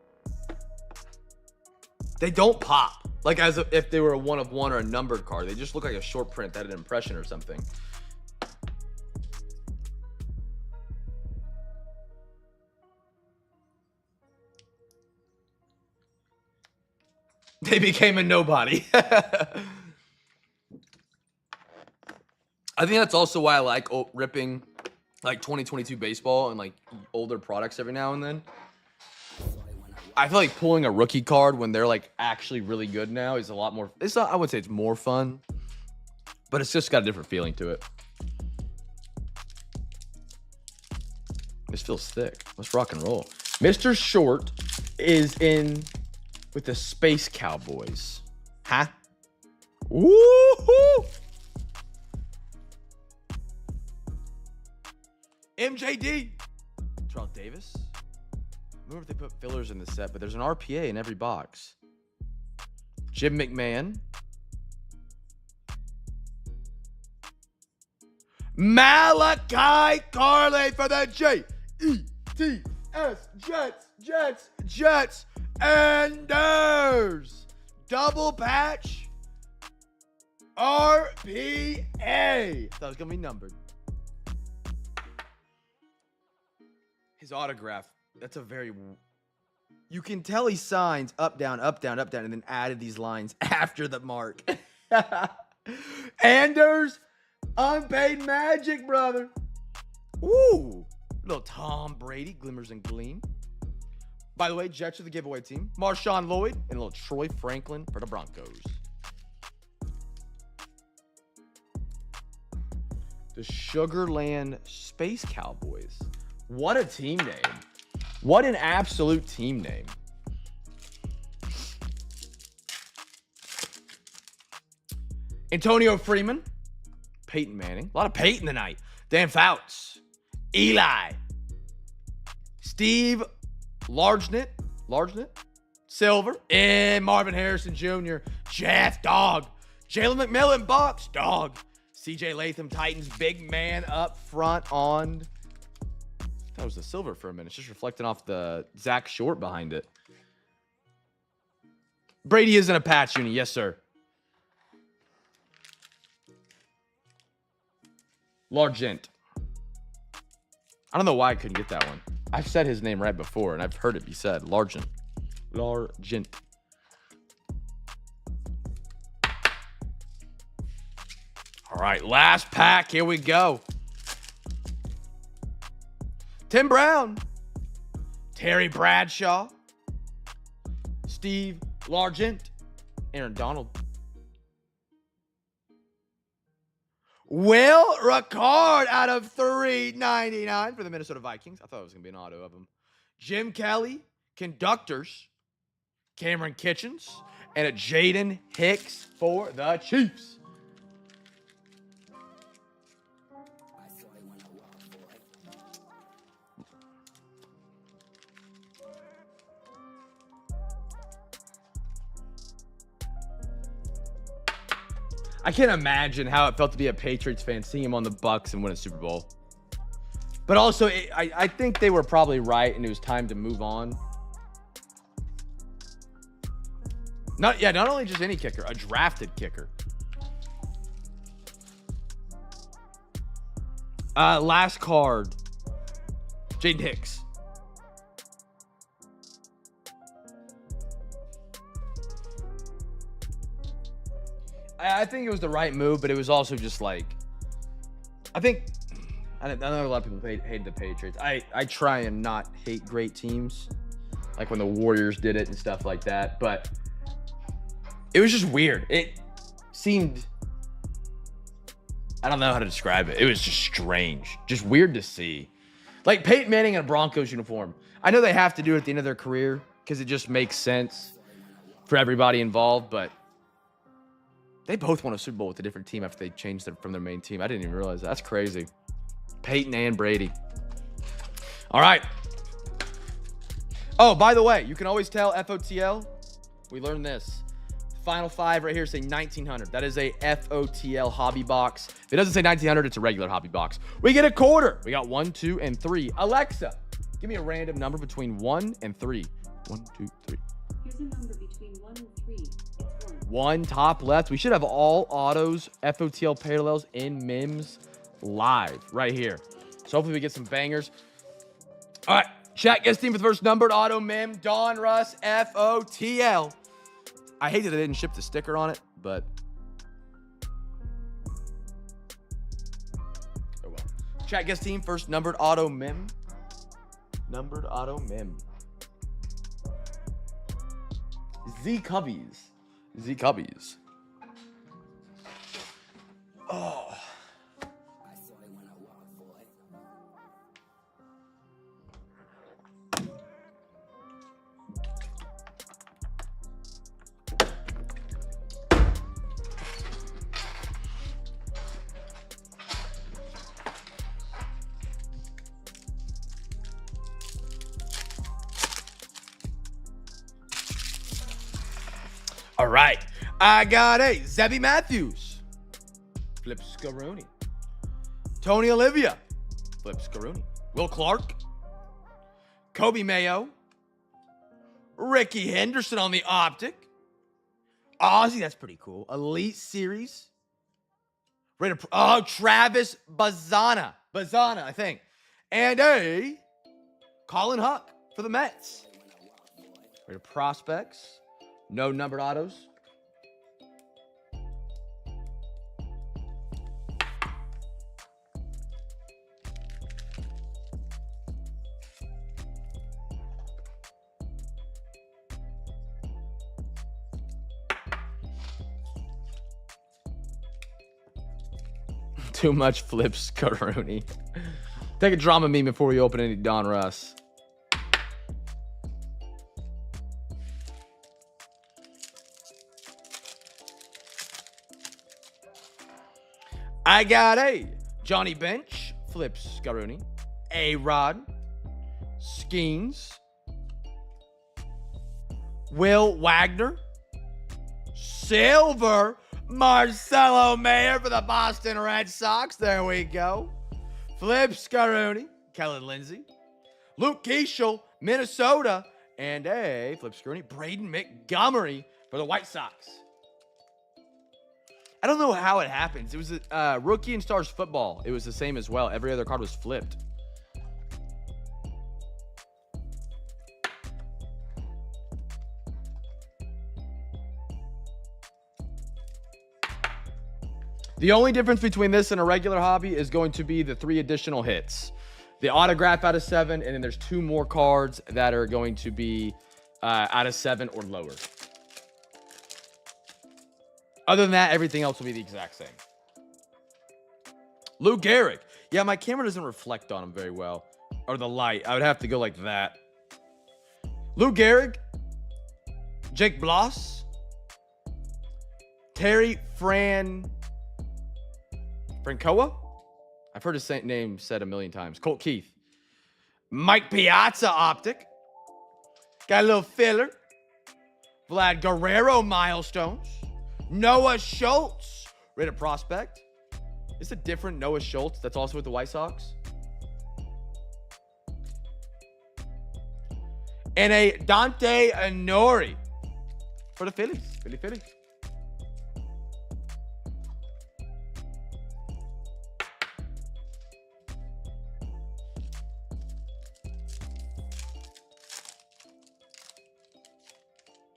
They don't pop. Like as if they were a 1-of-1 or a numbered card. They just look like a short print that had an impression or something. They became a nobody. I think that's also why I like ripping like 2022 baseball and like older products every now and then. I feel like pulling a rookie card when they're like actually really good now is a lot more. It's not. I would say it's more fun, but it's just got a different feeling to it. This feels thick. Let's rock and roll. Mr. Short is in with the Space Cowboys. Huh? Woo-hoo! MJD. Terrell Davis. I remember if they put fillers in the set, but there's an RPA in every box. Jim McMahon. Malachi Carley for the Jets, Jets, Enders. Double patch. RPA. Thought it was going to be numbered. His autograph. That's a very... You can tell he signs up, down, up, down, up, down, and then added these lines after the mark. Anders, unpaid magic, brother. Ooh. Little Tom Brady, glimmers and gleam. By the way, Jets are the giveaway team. Marshawn Lloyd and a little Troy Franklin for the Broncos. The Sugarland Space Cowboys. What a team name. What an absolute team name. Antonio Freeman. Peyton Manning. A lot of Peyton tonight. Dan Fouts. Eli. Steve Largenett. Silver. And Marvin Harrison Jr. Jeff Dog. Jalen McMillan Bucks. Dog. CJ Latham Titans. Big man up front on... That was the silver for a minute. It's just reflecting off the Zach Short behind it. Brady isn't a patch uni. Yes, sir. Largent. I don't know why I couldn't get that one. I've said his name right before, and I've heard it be said. Largent. Largent. All right, last pack. Here we go. Tim Brown, Terry Bradshaw, Steve Largent, Aaron Donald. Will Ricard out of $3.99 for the Minnesota Vikings. I thought it was going to be an auto of him. Jim Kelly, Conductors, Cameron Kitchens, and a Jaden Hicks for the Chiefs. I can't imagine how it felt to be a Patriots fan seeing him on the Bucs and win a Super Bowl. But also, I think they were probably right, and it was time to move on. Not only just any kicker, a drafted kicker. Last card, Jaden Hicks. I think it was the right move, but it was also just like, I know a lot of people hate the Patriots. I try and not hate great teams, like when the Warriors did it and stuff like that, but it was just weird. It seemed, I don't know how to describe it. It was just strange, just weird to see. Like Peyton Manning in a Broncos uniform. I know they have to do it at the end of their career because it just makes sense for everybody involved, but they both won a Super Bowl with a different team after they changed from their main team. I didn't even realize that. That's crazy. Peyton and Brady. All right. Oh, by the way, you can always tell FOTL. We learned this. Final five right here say 1900. That is a FOTL hobby box. If it doesn't say 1900, it's a regular hobby box. We get a quarter. We got 1, 2, and 3. Alexa, give me a random number between 1 and 3. 1, 2, 3. Here's a number between 1 and 3. It's 1. 1 top left. We should have all autos, FOTL parallels, and MIMS live right here. So hopefully we get some bangers. All right, chat guest team for the first numbered auto MIM, Don Russ, FOTL. I hate that they didn't ship the sticker on it, but oh well. Chat guest team, first numbered auto MIM. Numbered auto MIM. Z Cubbies. Oh. All right. I got a Zebby Matthews. Flip Scaroni. Tony Olivia. Flip Scaroni. Will Clark. Kobe Mayo. Ricky Henderson on the optic. Ozzy, that's pretty cool. Elite Series. Travis Bazana, I think. And a Colin Huck for the Mets. Rated prospects. No numbered autos. Too much flips, Caroni. Take a drama meme before we open any Don Russ. I got a Johnny Bench, flips, Caroni. A-Rod, Skeens. Will Wagner, Silver. Marcelo Mayer for the Boston Red Sox. There we go. Flip Scaroni. Kellen Lindsay. Luke Keishel, Minnesota. And a Flip Scaroni. Braden Montgomery for the White Sox. I don't know how it happens. It was a Rookie and Stars football. It was the same as well. Every other card was flipped. The only difference between this and a regular hobby is going to be the 3 additional hits. The autograph out of 7, and then there's 2 more cards that are going to be out of 7 or lower. Other than that, everything else will be the exact same. Lou Gehrig. Yeah, my camera doesn't reflect on him very well. Or the light. I would have to go like that. Lou Gehrig. Jake Bloss. Terry Francoa? I've heard his name said a million times. Colt Keith. Mike Piazza optic. Got a little filler. Vlad Guerrero milestones. Noah Schultz. Rated prospect. It's a different Noah Schultz that's also with the White Sox. And a Dante Anori for the Phillies. Phillies.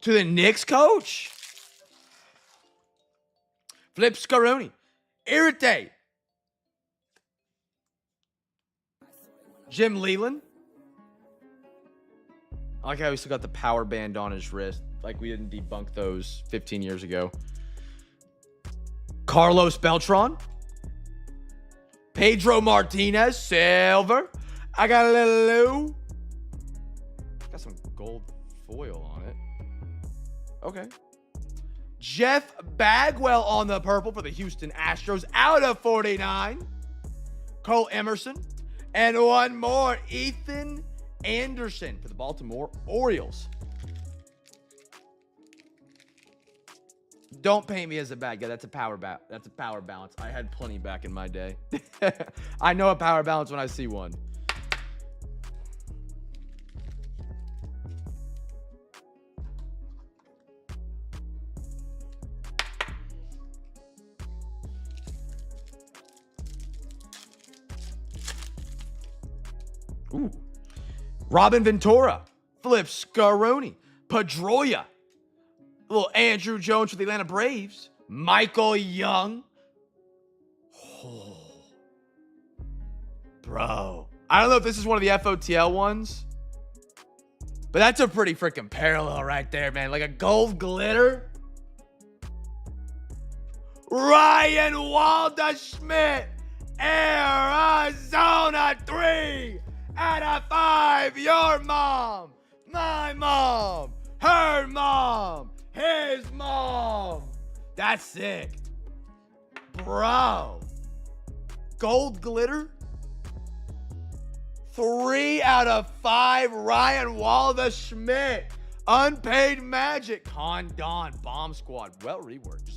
To the Knicks coach. Flip Scaroni. Irrite. Jim Leland. I like how he still got the power band on his wrist. Like we didn't debunk those 15 years ago. Carlos Beltran. Pedro Martinez. Silver. I got a little Lou. Got some gold foil on it. Okay. Jeff Bagwell on the purple for the Houston Astros out of 49. Cole Emerson. And one more, Ethan Anderson for the Baltimore Orioles. Don't paint me as a bad guy. That's a power balance. I had plenty back in my day. I know a power balance when I see one. Ooh. Robin Ventura. Flip Scaroni. Pedroia. Little Andrew Jones for the Atlanta Braves. Michael Young. Oh. Bro. I don't know if this is one of the FOTL ones. But that's a pretty freaking parallel right there, man. Like a gold glitter. Ryan Waldschmidt. Arizona 3 out of 5. Your mom. My mom. Her mom. His mom. That's sick. Bro. Gold glitter. 3 out of 5. Ryan Waldschmidt. Unpaid Magic. Condon Bomb Squad. Well reworked.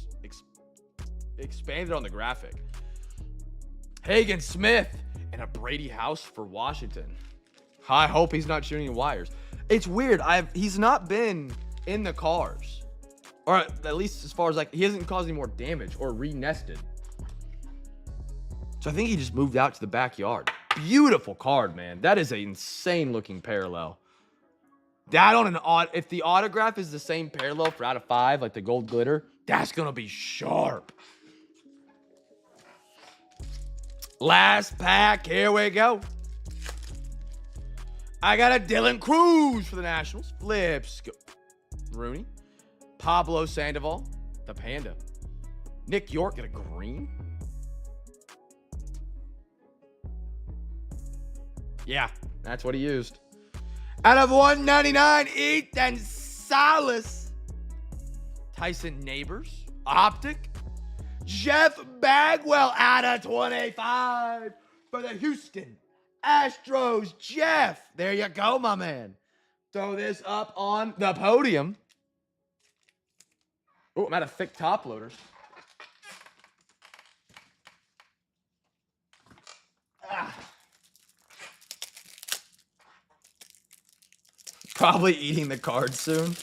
Expanded on the graphic. Hagen Smith and a Brady House for Washington. I hope he's not shooting wires. It's weird. He's not been in the cars. Or at least as far as like, he hasn't caused any more damage or re-nested. So I think he just moved out to the backyard. Beautiful card, man. That is an insane looking parallel. That on if the autograph is the same parallel for out of 5, like the gold glitter, that's gonna be sharp. Last pack, here we go. I got a Dylan Cruz for the Nationals. Flips. Rooney. Pablo Sandoval. The Panda. Nick York got a green. Yeah, that's what he used. Out of 199, Ethan Salas. Tyson Neighbors. Optic. Jeff Bagwell out of 25 for the Houston Astros. Jeff, there you go, my man. Throw this up on the podium. Oh, I'm out of thick top loaders. Probably eating the card soon.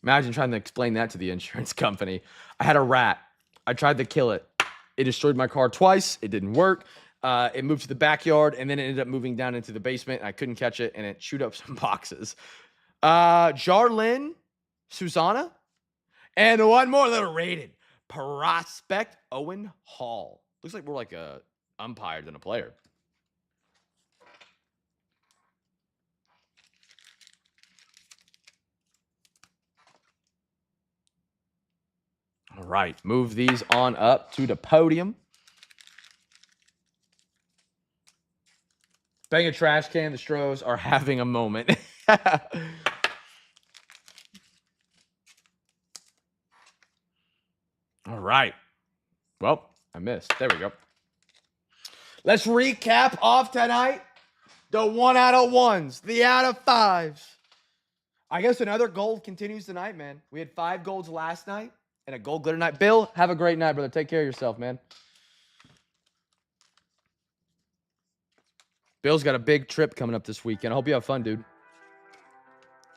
Imagine trying to explain that to the insurance company. I had a rat. I tried to kill it. It destroyed my car twice. It didn't work. It moved to the backyard, and then it ended up moving down into the basement, and I couldn't catch it, and it chewed up some boxes. Jarlin, Susanna, and one more little rated. Prospect Owen Hall. Looks like more like a umpire than a player. All right, move these on up to the podium. Bang a trash can. The Stros are having a moment. All right. Well, I missed. There we go. Let's recap off tonight. The 1 out of 1s. The out of 5s. I guess another gold continues tonight, man. We had 5 golds last night and a gold glitter night. Bill, have a great night, brother. Take care of yourself, man. Bill's got a big trip coming up this weekend. I hope you have fun, dude.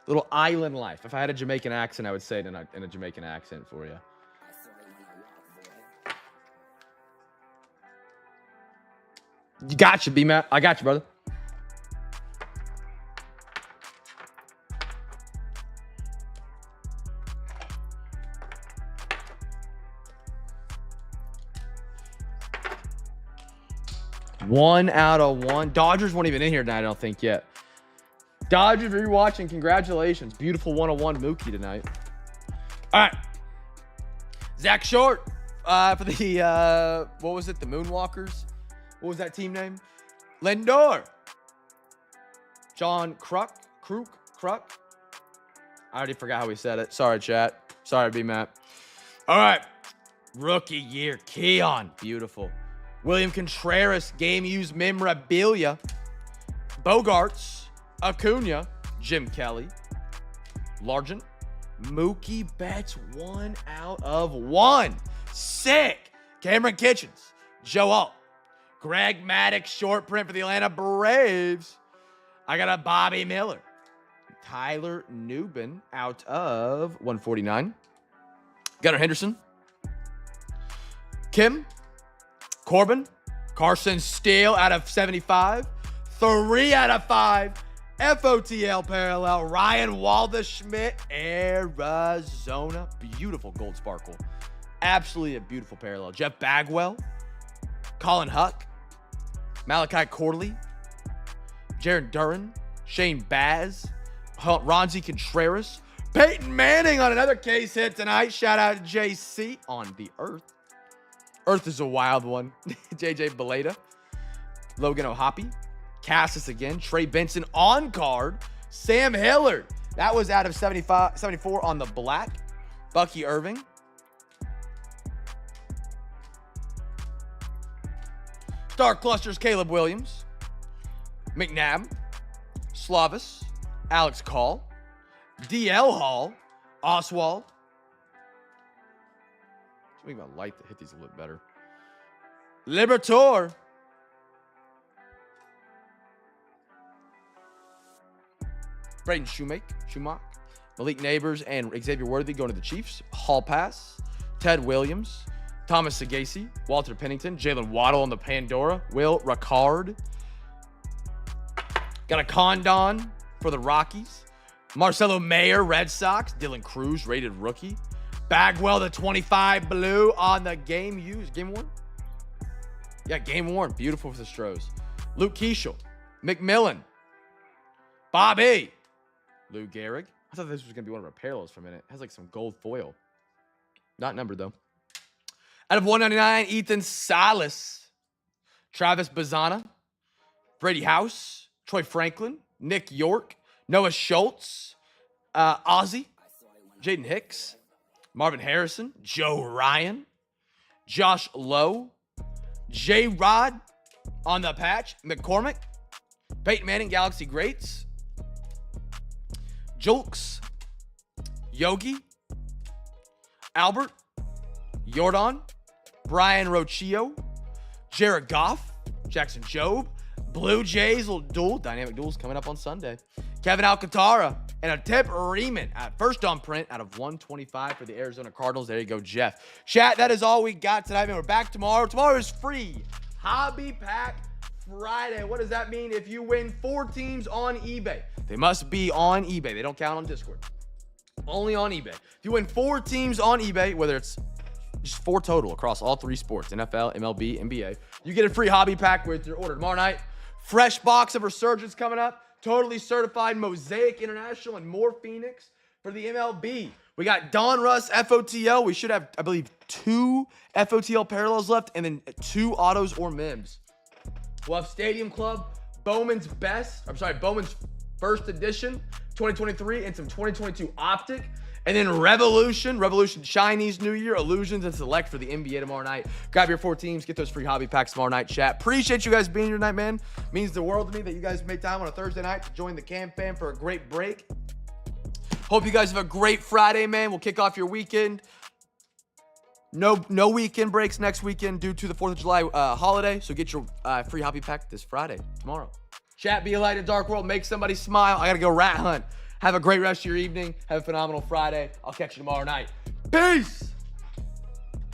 Little island life. If I had a Jamaican accent, I would say it in a Jamaican accent for you. You got you, B-Matt. I got you, brother. One out of 1. Dodgers weren't even in here tonight, I don't think, yet. Dodgers, if you're watching, congratulations. Beautiful 101 Mookie tonight. All right. Zach Short for the, what was it, the Moonwalkers? What was that team name? Lindor. John Kruk. I already forgot how we said it. Sorry, chat. Sorry, B-Matt. All right. Rookie year. Keon. Beautiful. William Contreras. Game used memorabilia. Bogarts. Acuna. Jim Kelly. Largent. Mookie Betts. 1 out of 1. Sick. Cameron Kitchens. Joe Alt. Greg Maddux, short print for the Atlanta Braves. I got a Bobby Miller. Tyler Newbin out of 149. Gunnar Henderson. Kim. Corbin. Carson Steele out of 75. 3 out of 5. FOTL parallel. Ryan Waldschmidt, Arizona. Beautiful gold sparkle. Absolutely a beautiful parallel. Jeff Bagwell. Colin Huck. Malachi Corley, Jared Duran, Shane Baz, Ronzi Contreras, Peyton Manning on another case hit tonight. Shout out to JC on the Earth. Earth is a wild one. JJ Beleda, Logan O'Hoppe, Cassis again, Trey Benson on card, Sam Hillard. That was out of 74 on the black. Bucky Irving. Star Clusters, Caleb Williams. McNabb, Slavis, Alex Call, DL Hall, Oswald. Make my light to hit these a little better. Libertor. Braden Schumach, Malik Neighbors, and Xavier Worthy going to the Chiefs. Hall Pass, Ted Williams, Thomas Sagasi, Walter Pennington, Jalen Waddle on the Pandora, Will Ricard. Got a Condon for the Rockies. Marcelo Mayer, Red Sox. Dylan Cruz, rated rookie. Bagwell, the 25 blue on the game used. Game worn? Yeah, game worn. Beautiful for the Stros. Luke Keishel, McMillan, Bobby, Lou Gehrig. I thought this was going to be one of our parallels for a minute. It has like some gold foil. Not numbered though. Out of 199, Ethan Salas, Travis Bazana, Brady House, Troy Franklin, Nick York, Noah Schultz, Ozzy, Jaden Hicks, Marvin Harrison, Joe Ryan, Josh Lowe, J-Rod on the patch, McCormick, Peyton Manning, Galaxy Greats, Julks, Yogi, Albert, Jordan, Brian Rochio, Jared Goff, Jackson Jobe, Blue Jays will duel, dynamic duels coming up on Sunday. Kevin Alcantara, and a Tip Riemann at first on print out of 125 for the Arizona Cardinals. There you go, Jeff. Chat, that is all we got tonight, man. We're back tomorrow. Tomorrow is free Hobby Pack Friday. What does that mean? If you win 4 teams on eBay, they must be on eBay. They don't count on Discord. Only on eBay. If you win 4 teams on eBay, whether it's just 4 total across all 3 sports, NFL, MLB, NBA, you get a free hobby pack with your order. Tomorrow night, fresh box of Resurgence coming up. Totally certified Mosaic International and more Phoenix for the MLB. We got Don Russ FOTL. We should have, I believe, 2 FOTL parallels left and then 2 autos or MIMs. We'll have Stadium Club, Bowman's first edition, 2023, and some 2022 Optic. And then Revolution Chinese New Year, Illusions, and Select for the NBA tomorrow night. Grab your 4 teams, get those free hobby packs tomorrow night, chat. Appreciate you guys being here tonight, man. Means the world to me that you guys make time on a Thursday night to join the CamFam for a great break. Hope you guys have a great Friday, man. We'll kick off your weekend. No weekend breaks next weekend due to the 4th of July holiday. So get your free hobby pack this Friday, tomorrow. Chat, be a light in a dark world. Make somebody smile. I got to go rat hunt. Have a great rest of your evening. Have a phenomenal Friday. I'll catch you tomorrow night. Peace!